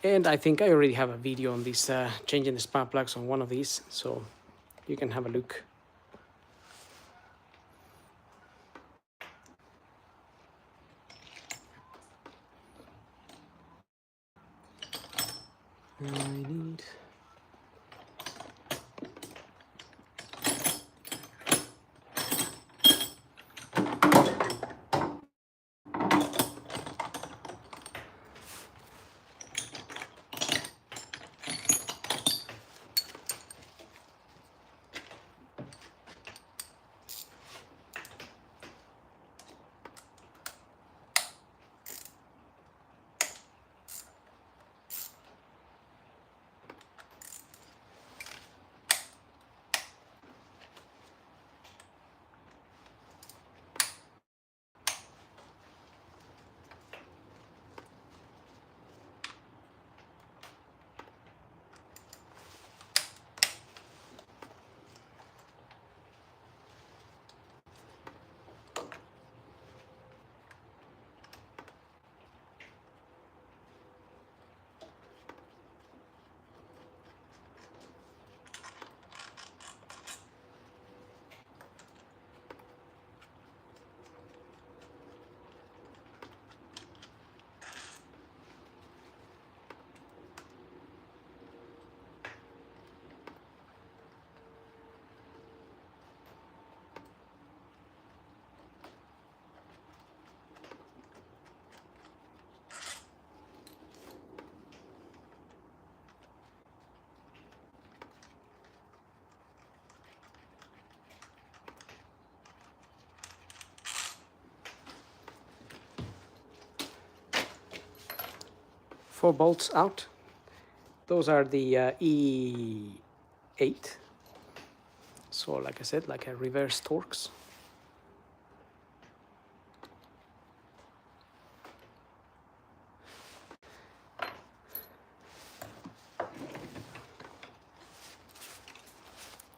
[SPEAKER 1] And I think I already have a video on this, changing the spark plugs on one of these, so you can have a look. I need... Four bolts out. Those are the E8. So like I said, like a reverse Torx.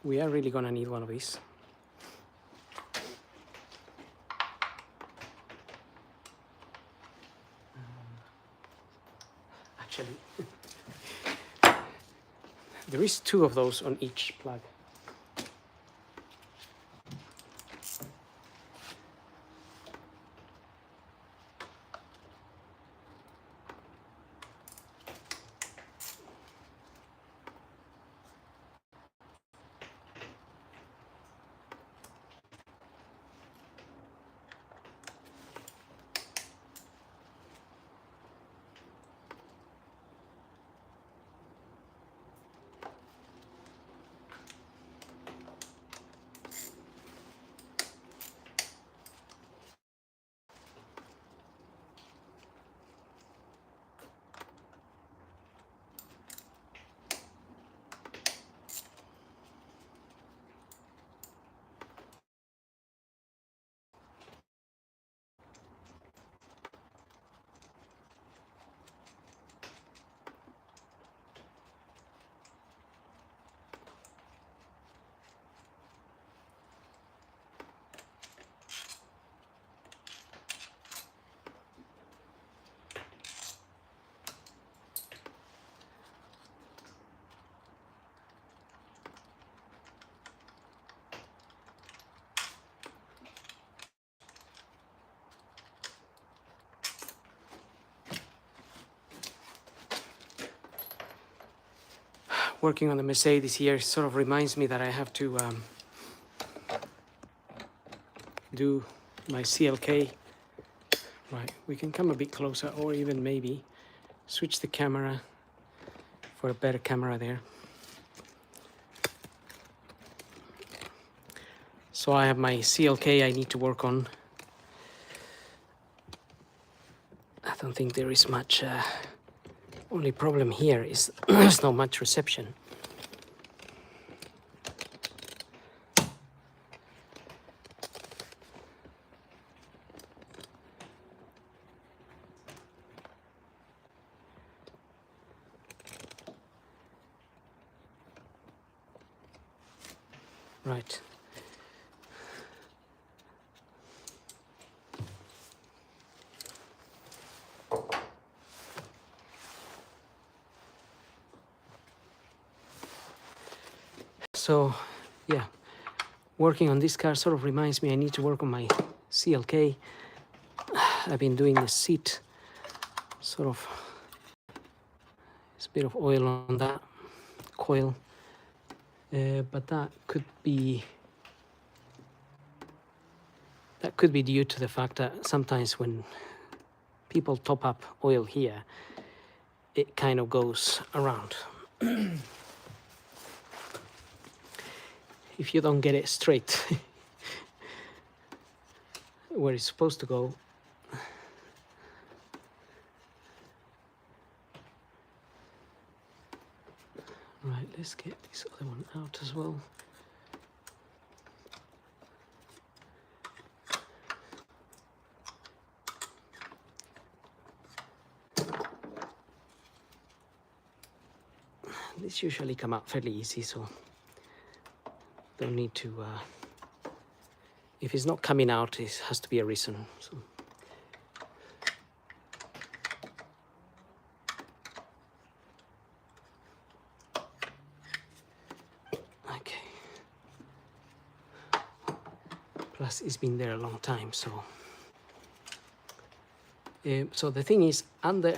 [SPEAKER 1] We are really gonna need one of these. Actually, there is two of those on each plug. working on the Mercedes here sort of reminds me that I have to do my CLK. Right, we can come a bit closer, or even maybe switch the camera for a better camera there. So I have my CLK I need to work on. I don't think there is much, only problem here is there's not much reception. Right. So, yeah, working on this car sort of reminds me I need to work on my CLK. I've been doing the seat, sort of, there's a bit of oil on that coil, but that could be due to the fact that sometimes when people top up oil here, it kind of goes around. If you don't get it straight where it's supposed to go. Right, let's get this other one out as well. These usually come out fairly easy, so don't need to, if it's not coming out, it has to be a reason. So. Okay. Plus, it's been there a long time, so. So the thing is, under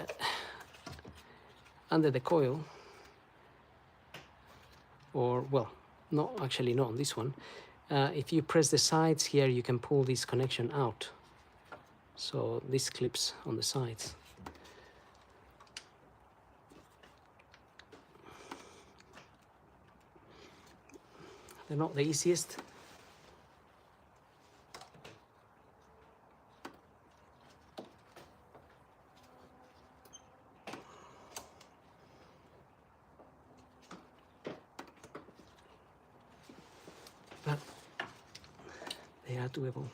[SPEAKER 1] the coil, or well, not actually not on this one. If you press the sides here, you can pull this connection out. So this clips on the sides. They're not the easiest. But they are doable.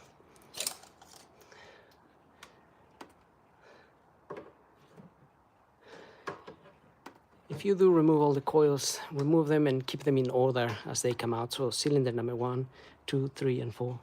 [SPEAKER 1] If you do remove all the coils, remove them and keep them in order as they come out. So cylinder number 1, 2, 3, and 4.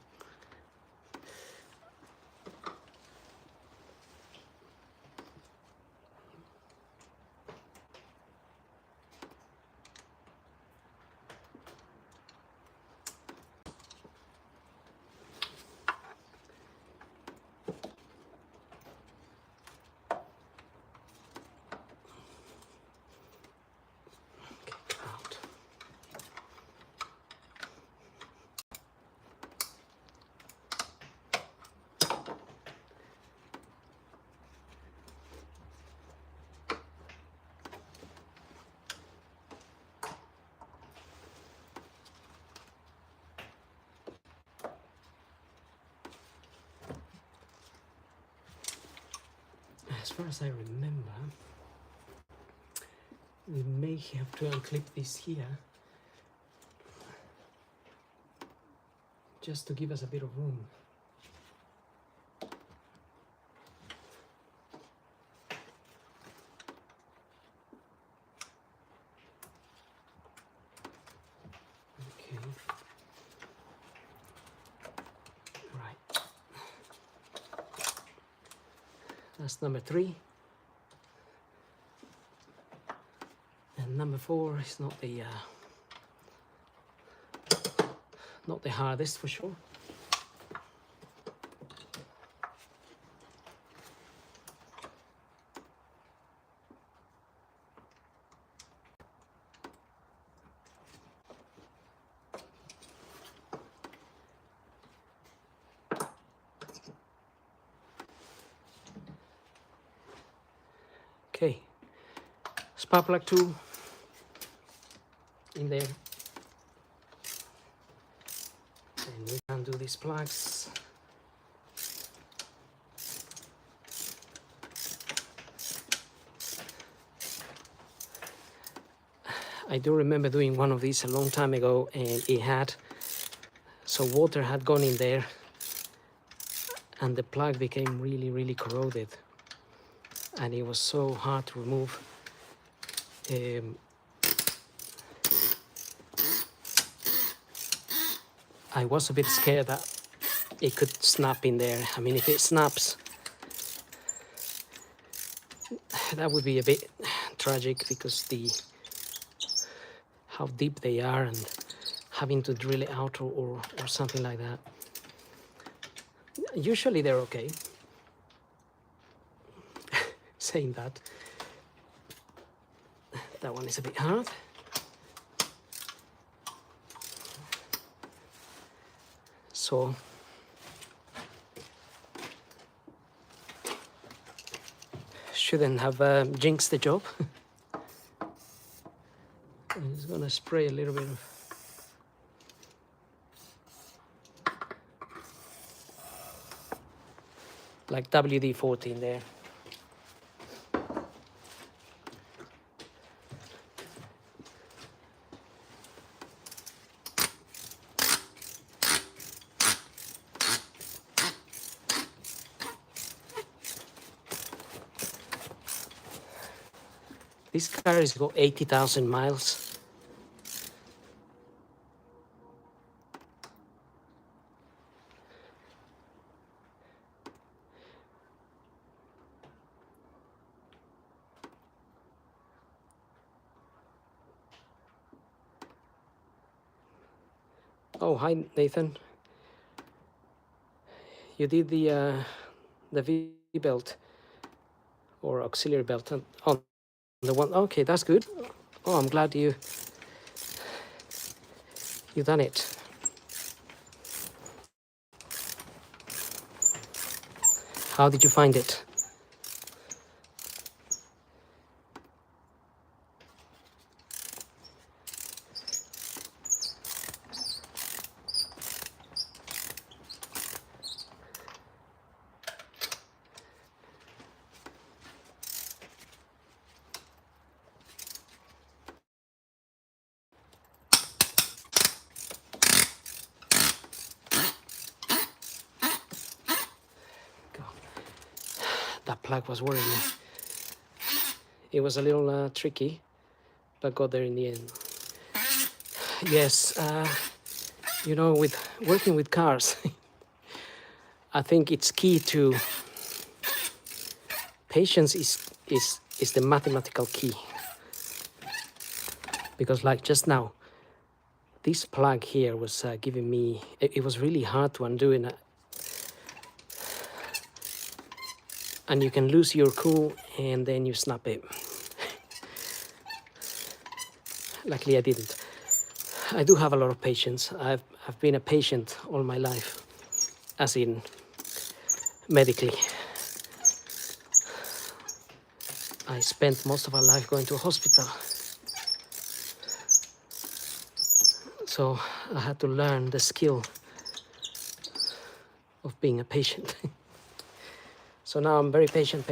[SPEAKER 1] As far as I remember, we may have to unclip this here just to give us a bit of room. Okay. Right. That's number 3. And number 4 is not the hardest for sure. Okay, spark plug 2 in there. And we can do these plugs. I do remember doing one of these a long time ago, and it had, so water had gone in there and the plug became really corroded, and it was so hard to remove. I was a bit scared that it could snap in there. I mean, if it snaps, that would be a bit tragic, because how deep they are, and having to drill it out or something like that. Usually they're okay. Saying that, that one is a bit hard. So shouldn't have jinxed the job. I'm just gonna spray a little bit of like WD-40 there. This car has got 80,000 miles. Oh, hi Nathan. You did the V-belt or auxiliary belt on the one. Okay, that's good. Oh, I'm glad you done it. How did you find it? That plug was worrying me. It was a little tricky, but got there in the end. Yes, you know, with working with cars, I think it's key to patience is the mathematical key. Because like just now, this plug here was giving me, it was really hard to undo it. And you can lose your cool and then you snap it. Luckily I didn't. I do have a lot of patience. I've been a patient all my life, as in medically. I spent most of our life going to a hospital. So I had to learn the skill of being a patient. So now I'm very patient.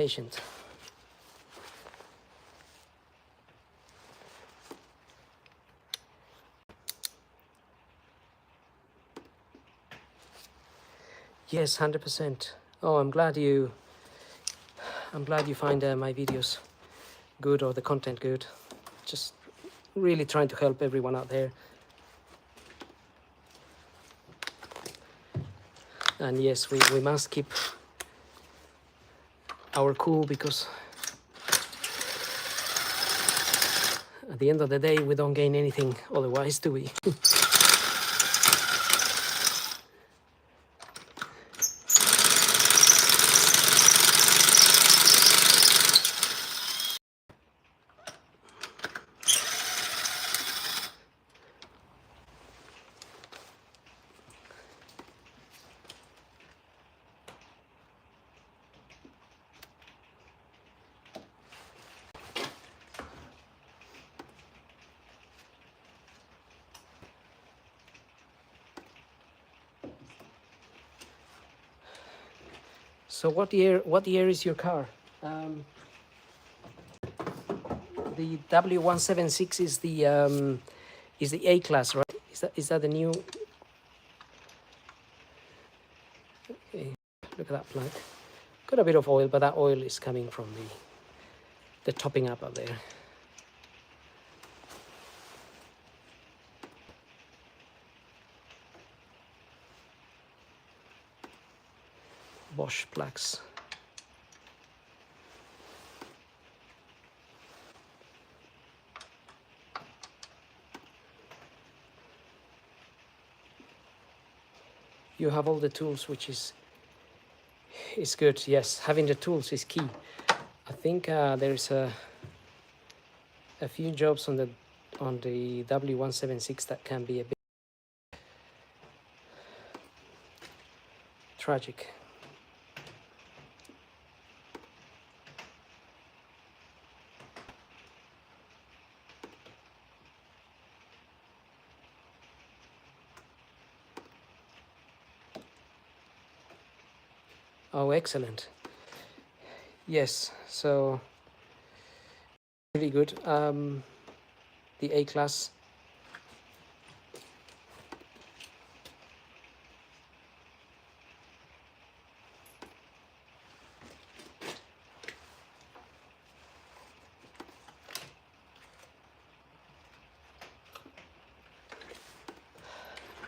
[SPEAKER 1] Yes, 100%. Oh, I'm glad you find my videos good, or the content good. Just really trying to help everyone out there. And yes, we must keep our cool, because at the end of the day, we don't gain anything otherwise, do we? So what year is your car? The W176 is the A class, right? Is that the new? Okay, look at that plug. Got a bit of oil, but that oil is coming from the topping up there. Bosch plugs. You have all the tools, which is good. Yes, having the tools is key. I think there's a few jobs on the W176 that can be a bit tragic. Oh, excellent. Yes, so really good. The A class.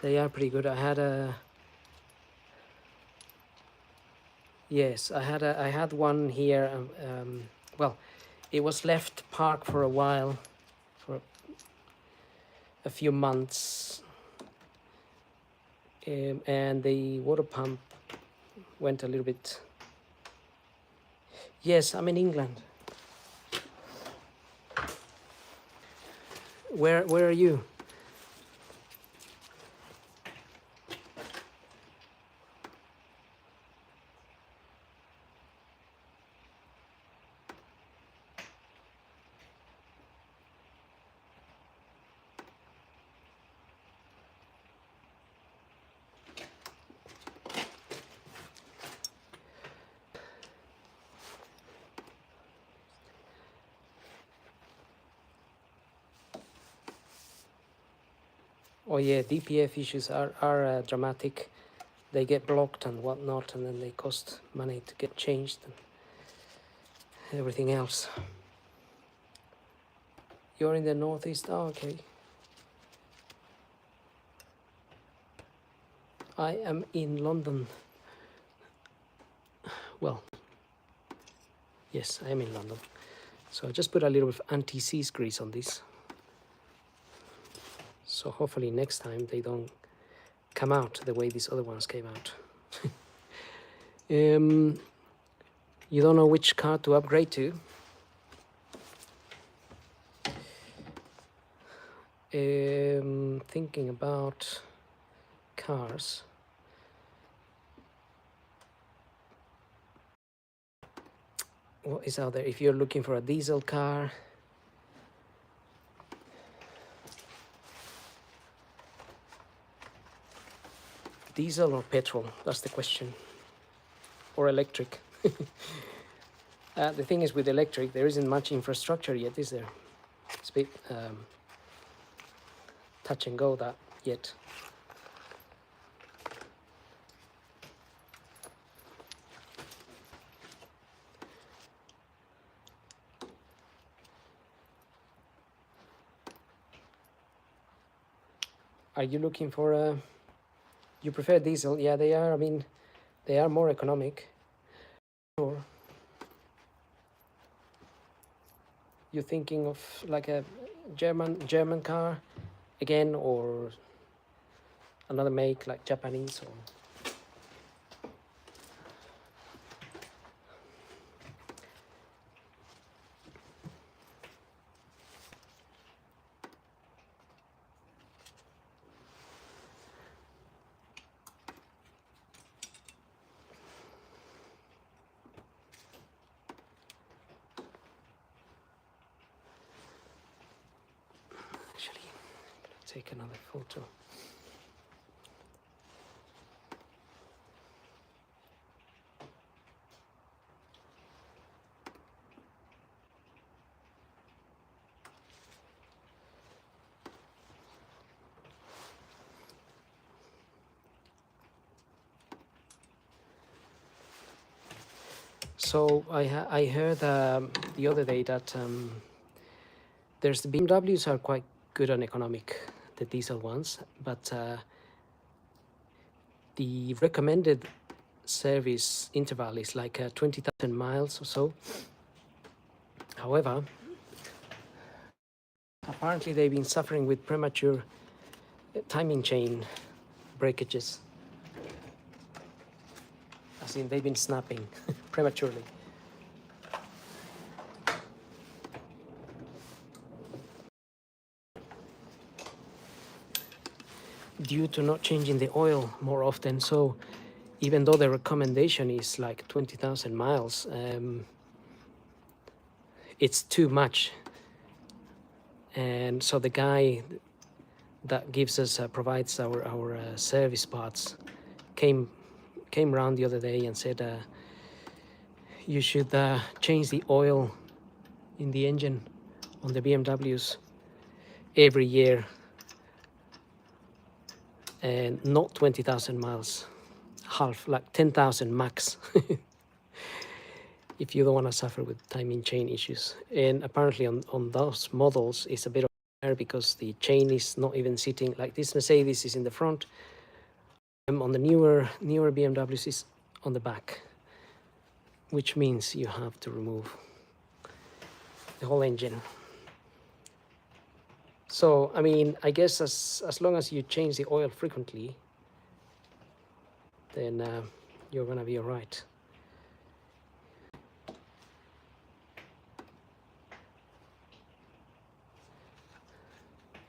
[SPEAKER 1] They are pretty good. I had one here. Well, it was left parked for a while, for a few months, and the water pump went a little bit. Yes, I'm in England. Where are you? Oh yeah, DPF issues are dramatic. They get blocked and whatnot, and then they cost money to get changed and everything else. You're in the northeast? Oh, okay. I am in London. Well, yes, I am in London. So I just put a little bit of anti-seize grease on this. So hopefully next time they don't come out the way these other ones came out. You don't know which car to upgrade to? Thinking about cars. What is out there? If you're looking for a diesel car, diesel or petrol? That's the question. Or electric. The thing is, with electric, there isn't much infrastructure yet, is there? It's a bit touch and go that yet. Are you looking for a... You prefer diesel? Yeah, they are. I mean, they are more economic. Or you're thinking of like a German car again, or another make like Japanese or... Actually, I'm gonna take another photo. So I heard the other day that there's the BMWs are quite good on economic, the diesel ones, but the recommended service interval is like 20,000 miles or so. However, apparently they've been suffering with premature timing chain breakages. As in, they've been snapping prematurely. Due to not changing the oil more often. So even though the recommendation is like 20,000 miles, it's too much. And so the guy that gives us, provides our service parts, came around the other day and said, you should change the oil in the engine on the BMWs every year, and not 20,000 miles, half, like 10,000 max, if you don't want to suffer with timing chain issues. And apparently on those models it's a bit of error because the chain is not even sitting, like this Mercedes is in the front, on the newer BMWs is on the back, which means you have to remove the whole engine. So, I mean, I guess as long as you change the oil frequently, then you're gonna be all right.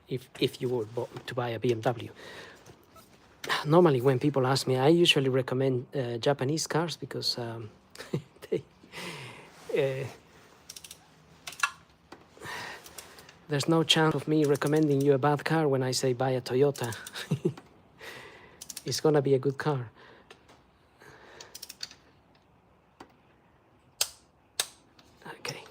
[SPEAKER 1] If you were to buy a BMW. Normally, when people ask me, I usually recommend Japanese cars because there's no chance of me recommending you a bad car when I say buy a Toyota. It's gonna be a good car. Okay.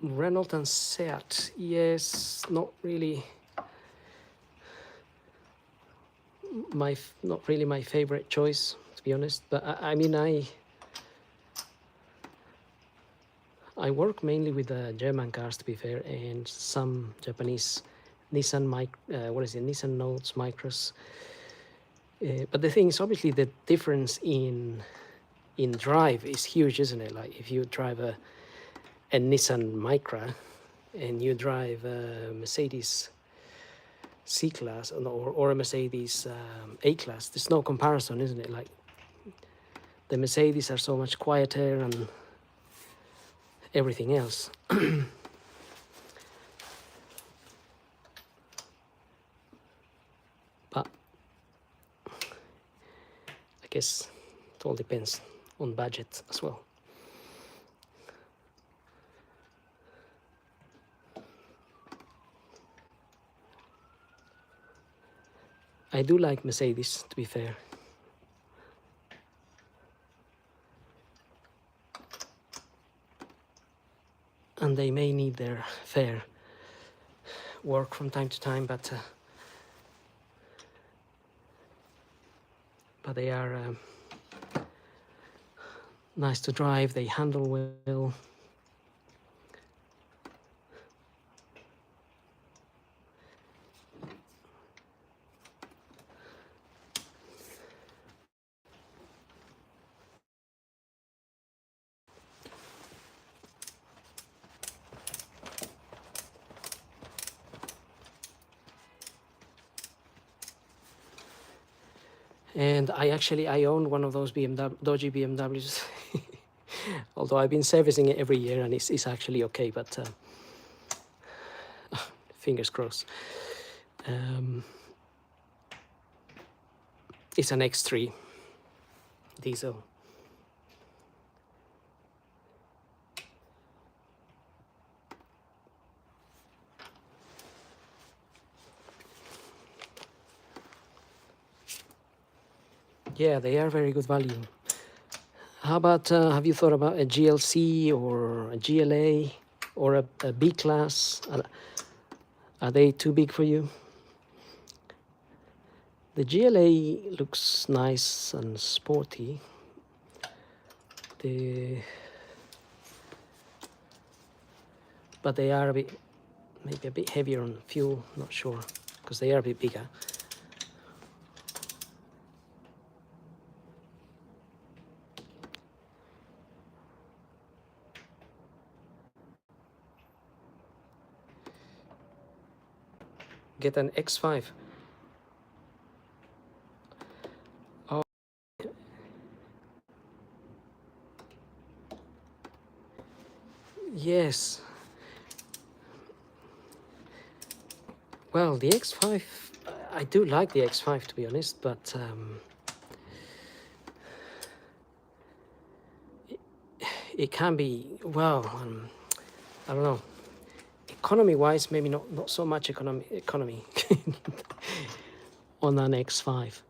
[SPEAKER 1] Renault and Seat, yes, not really my favorite choice, to be honest. But I mean, I work mainly with German cars, to be fair, and some Japanese Nissan Nissan Notes, Micros. But the thing is, obviously, the difference in drive is huge, isn't it? Like if you drive a Nissan Micra and you drive a Mercedes C-Class or a Mercedes A-Class, there's no comparison, isn't it? Like the Mercedes are so much quieter and everything else. But I guess it all depends on budget as well. I do like Mercedes, to be fair. And they may need their fair work from time to time, but they are nice to drive, they handle well. And I own one of those dodgy BMWs. Although I've been servicing it every year and it's actually okay, but fingers crossed. It's an X3 diesel. Yeah, they are very good value. How about, have you thought about a GLC or a GLA or a B-Class? Are they too big for you? The GLA looks nice and sporty. But they are maybe a bit heavier on fuel, not sure, because they are a bit bigger. Get an X5. Oh, yes. Well, the X5, I do like the X5 to be honest, but it can be, well, I don't know. Economy-wise, maybe not so much economy on an X5.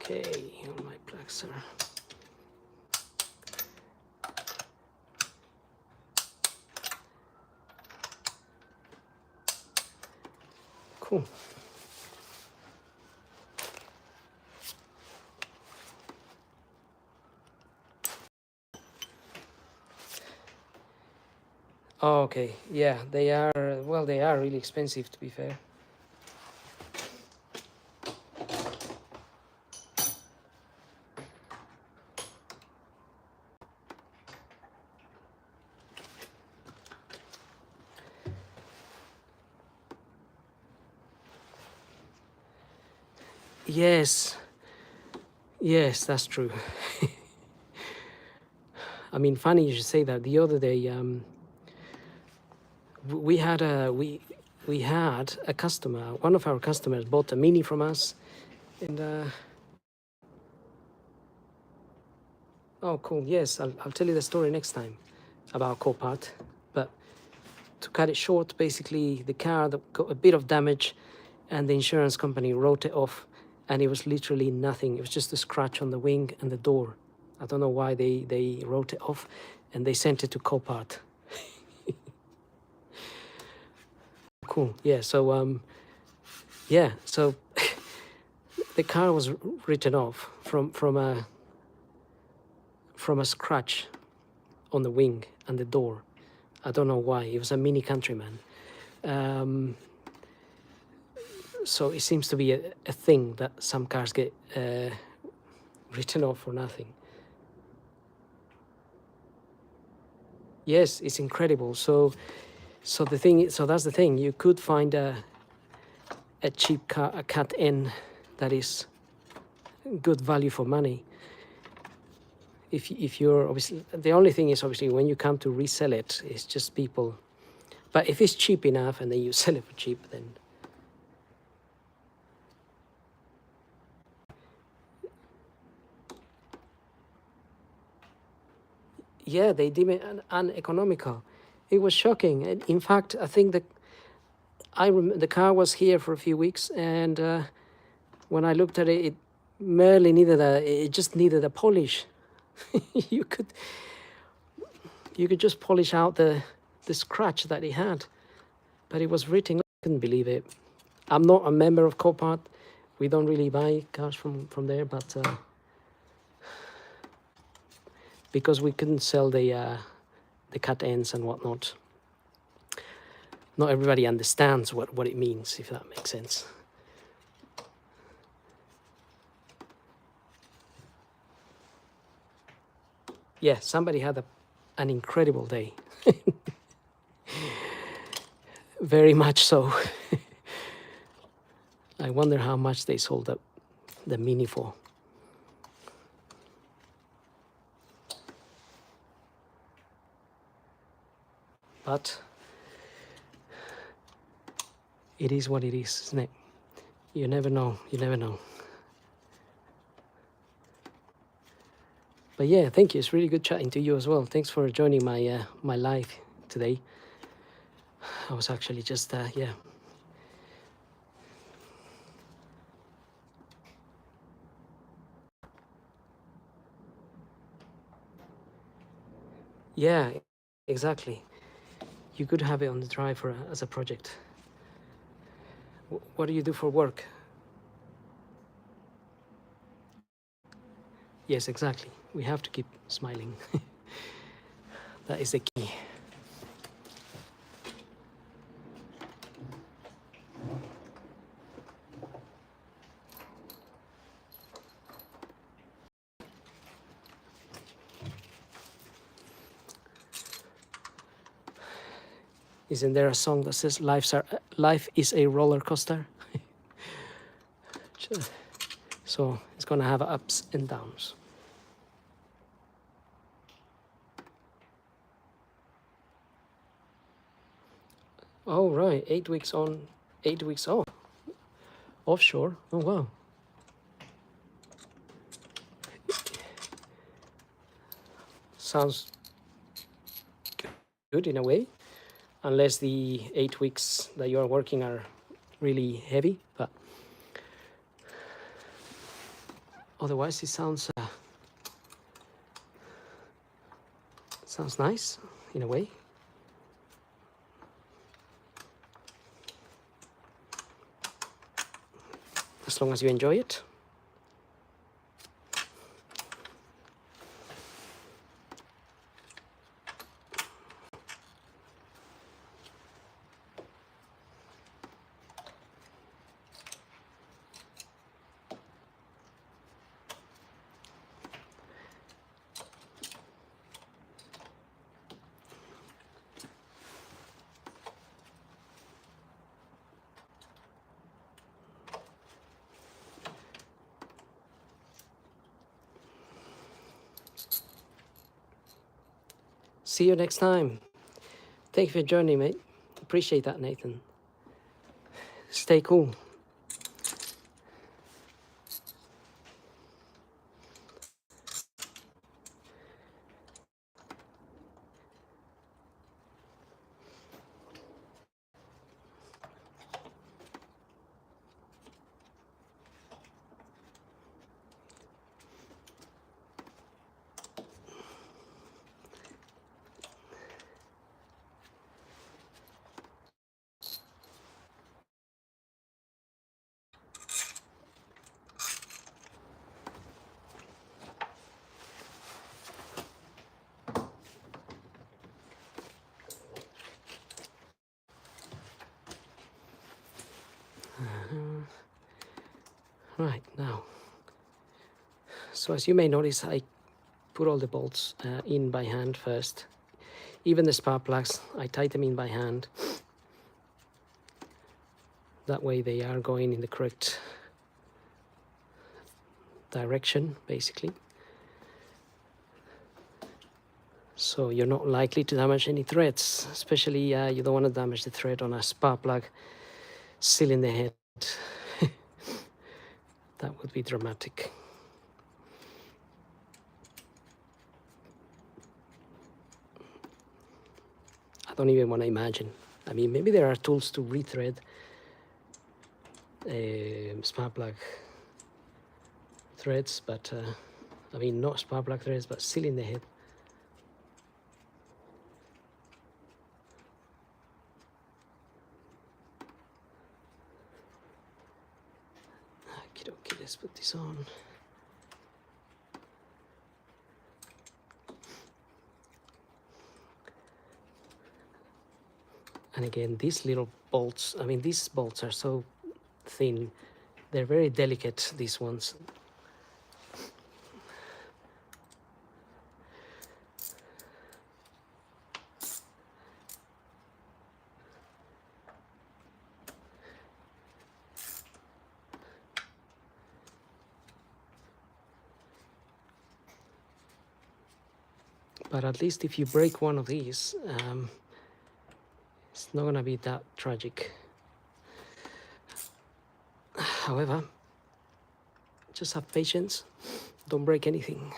[SPEAKER 1] Okay, all my plugs are. Cool. Oh, okay, yeah, they are, well, they are really expensive to be fair. Yes, that's true. I mean, funny you should say that. The other day, we had a customer. One of our customers bought a Mini from us, and oh, cool. Yes, I'll tell you the story next time about Copart. But to cut it short, basically, the car that got a bit of damage, and the insurance company wrote it off, and it was literally nothing. It was just a scratch on the wing and the door. I don't know why they wrote it off, and they sent it to Copart. Cool. Yeah. So yeah. So the car was written off from a scratch on the wing and the door. I don't know why. It was a Mini Countryman. So it seems to be a thing that some cars get written off for nothing. Yes, it's incredible. So that's the thing. You could find a cheap car, a Cat N, that is good value for money. If you're obviously, the only thing is obviously when you come to resell it, it's just people. But if it's cheap enough and then you sell it for cheap, then yeah, they deem it uneconomical. It was shocking. And in fact, I think that the car was here for a few weeks, and when I looked at it, it merely needed it just needed a polish. you could just polish out the scratch that it had, but it was written. I couldn't believe it. I'm not a member of Copart. We don't really buy cars from there, but because we couldn't sell the cut ends and whatnot. Not everybody understands what it means, if that makes sense. Yeah, somebody had an incredible day. Very much so. I wonder how much they sold up the Mini for. But it is what it is, isn't it? You never know, you never know. But yeah, thank you. It's really good chatting to you as well. Thanks for joining my my live today. I was actually just yeah. Yeah, exactly. You could have it on the drive for as a project. What do you do for work? Yes, exactly. We have to keep smiling. That is the key. Isn't there a song that says life is a roller coaster? So it's gonna have ups and downs. Oh right, 8 weeks on, 8 weeks off. Offshore. Oh wow. Sounds good in a way, unless the 8 weeks that you are working are really heavy, but otherwise it sounds nice in a way. As long as you enjoy it. See you next time. Thank you for joining, mate. Appreciate that, Nathan. Stay cool. Right, now. So as you may notice, I put all the bolts in by hand first. Even the spark plugs, I tighten them in by hand. That way they are going in the correct direction, basically. So you're not likely to damage any threads, especially you don't want to damage the thread on a spark plug still in the head. That would be dramatic. I don't even want to imagine. I mean, maybe there are tools to rethread spark plug threads, but I mean, not spark plug threads, but still in the head. Okay, let's put this on. And again, these little bolts, I mean, these bolts are so thin. They're very delicate, these ones. But at least if you break one of these, it's not gonna be that tragic. However, just have patience, don't break anything.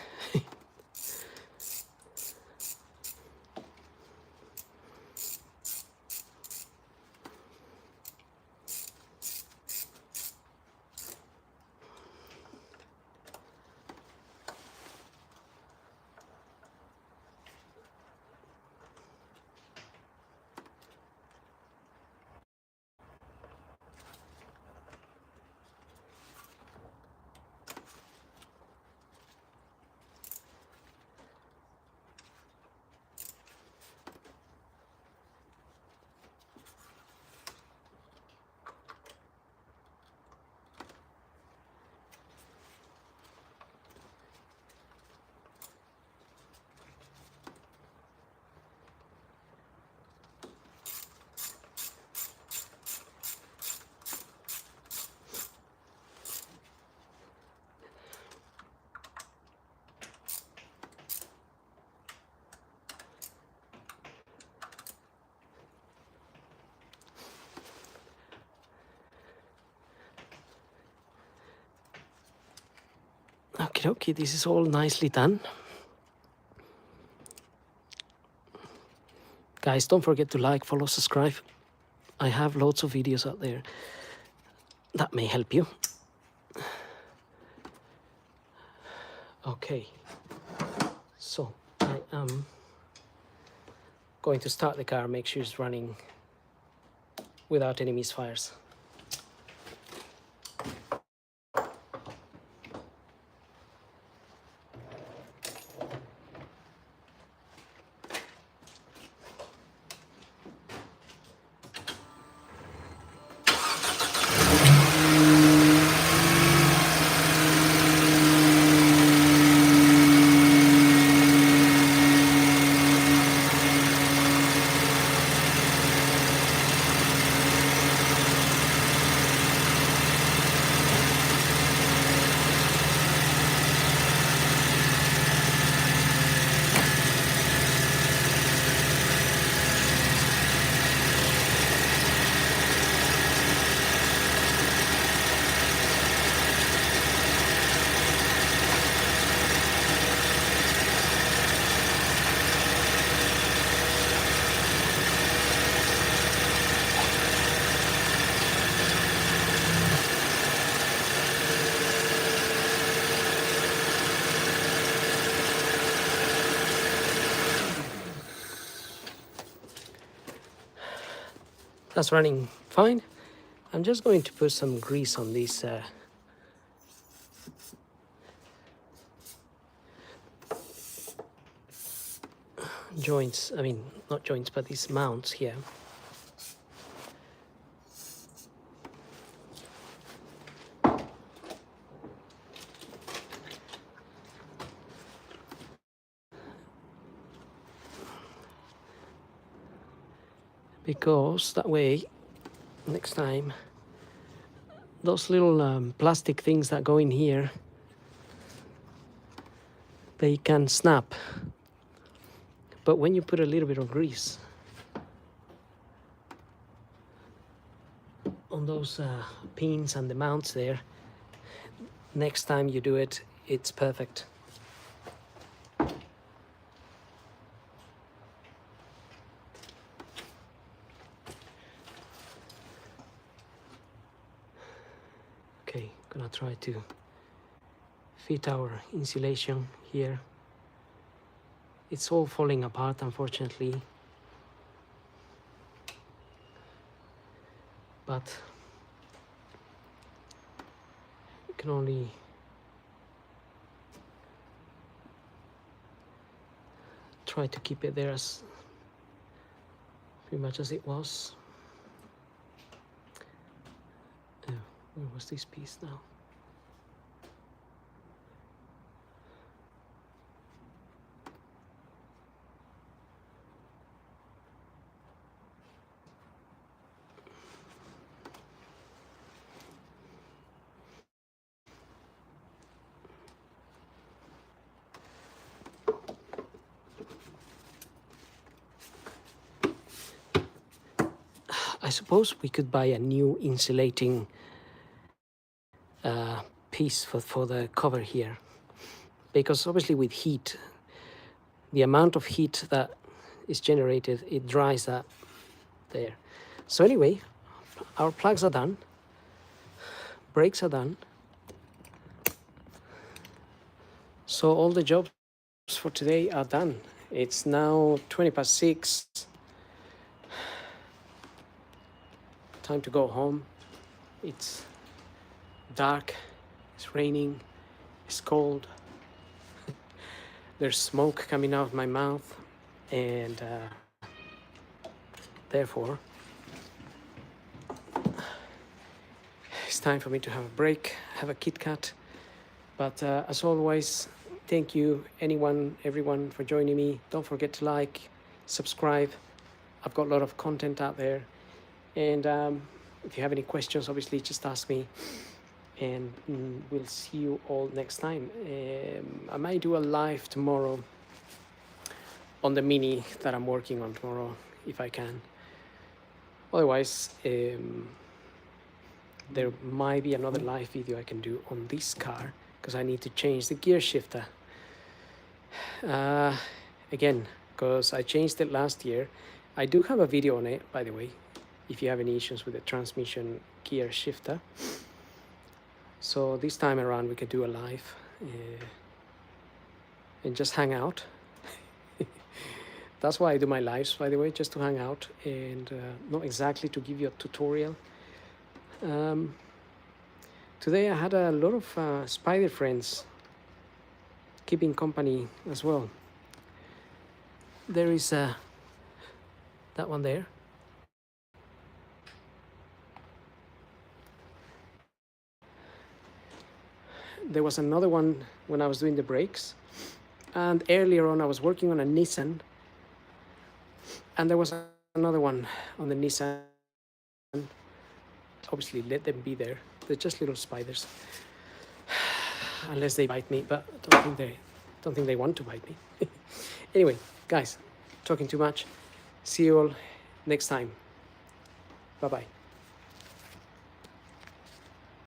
[SPEAKER 1] Okay, this is all nicely done. Guys, don't forget to like, follow, subscribe. I have loads of videos out there that may help you. Okay, so I am going to start the car, make sure it's running without any misfires. That's running fine. I'm just going to put some grease on these joints, I mean, not joints, but these mounts here. Because that way, next time, those little plastic things that go in here, they can snap. But when you put a little bit of grease on those pins and the mounts there, next time you do it, it's perfect. Okay, gonna try to fit our insulation here. It's all falling apart, unfortunately. But you can only try to keep it there as pretty much as it was. Where was this piece now? suppose we could buy a new insulating piece for the cover here, because obviously with heat, the amount of heat that is generated, it dries that there. So anyway, our plugs are done, brakes are done. So all the jobs for today are done. It's now 6:20. Time to go home. It's dark, it's raining, it's cold. There's smoke coming out of my mouth, and therefore it's time for me to have a break, have a Kit Kat. But as always, thank you everyone for joining me. Don't forget to like, subscribe. I've got a lot of content out there, and if you have any questions, obviously just ask me, and we'll see you all next time. I might do a live tomorrow on the Mini that I'm working on tomorrow, if I can. Otherwise, there might be another live video I can do on this car, because I need to change the gear shifter. Again, because I changed it last year. I do have a video on it, by the way, if you have any issues with the transmission gear shifter. So this time around we could do a live and just hang out. That's why I do my lives, by the way, just to hang out, and not exactly to give you a tutorial. Today I had a lot of spider friends keeping company as well. There is that one there. There was another one when I was doing the brakes, and earlier on I was working on a Nissan, and there was another one on the Nissan. Obviously let them be there. They're just little spiders, unless they bite me, but I don't think they want to bite me. Anyway, guys, talking too much. See you all next time. Bye bye.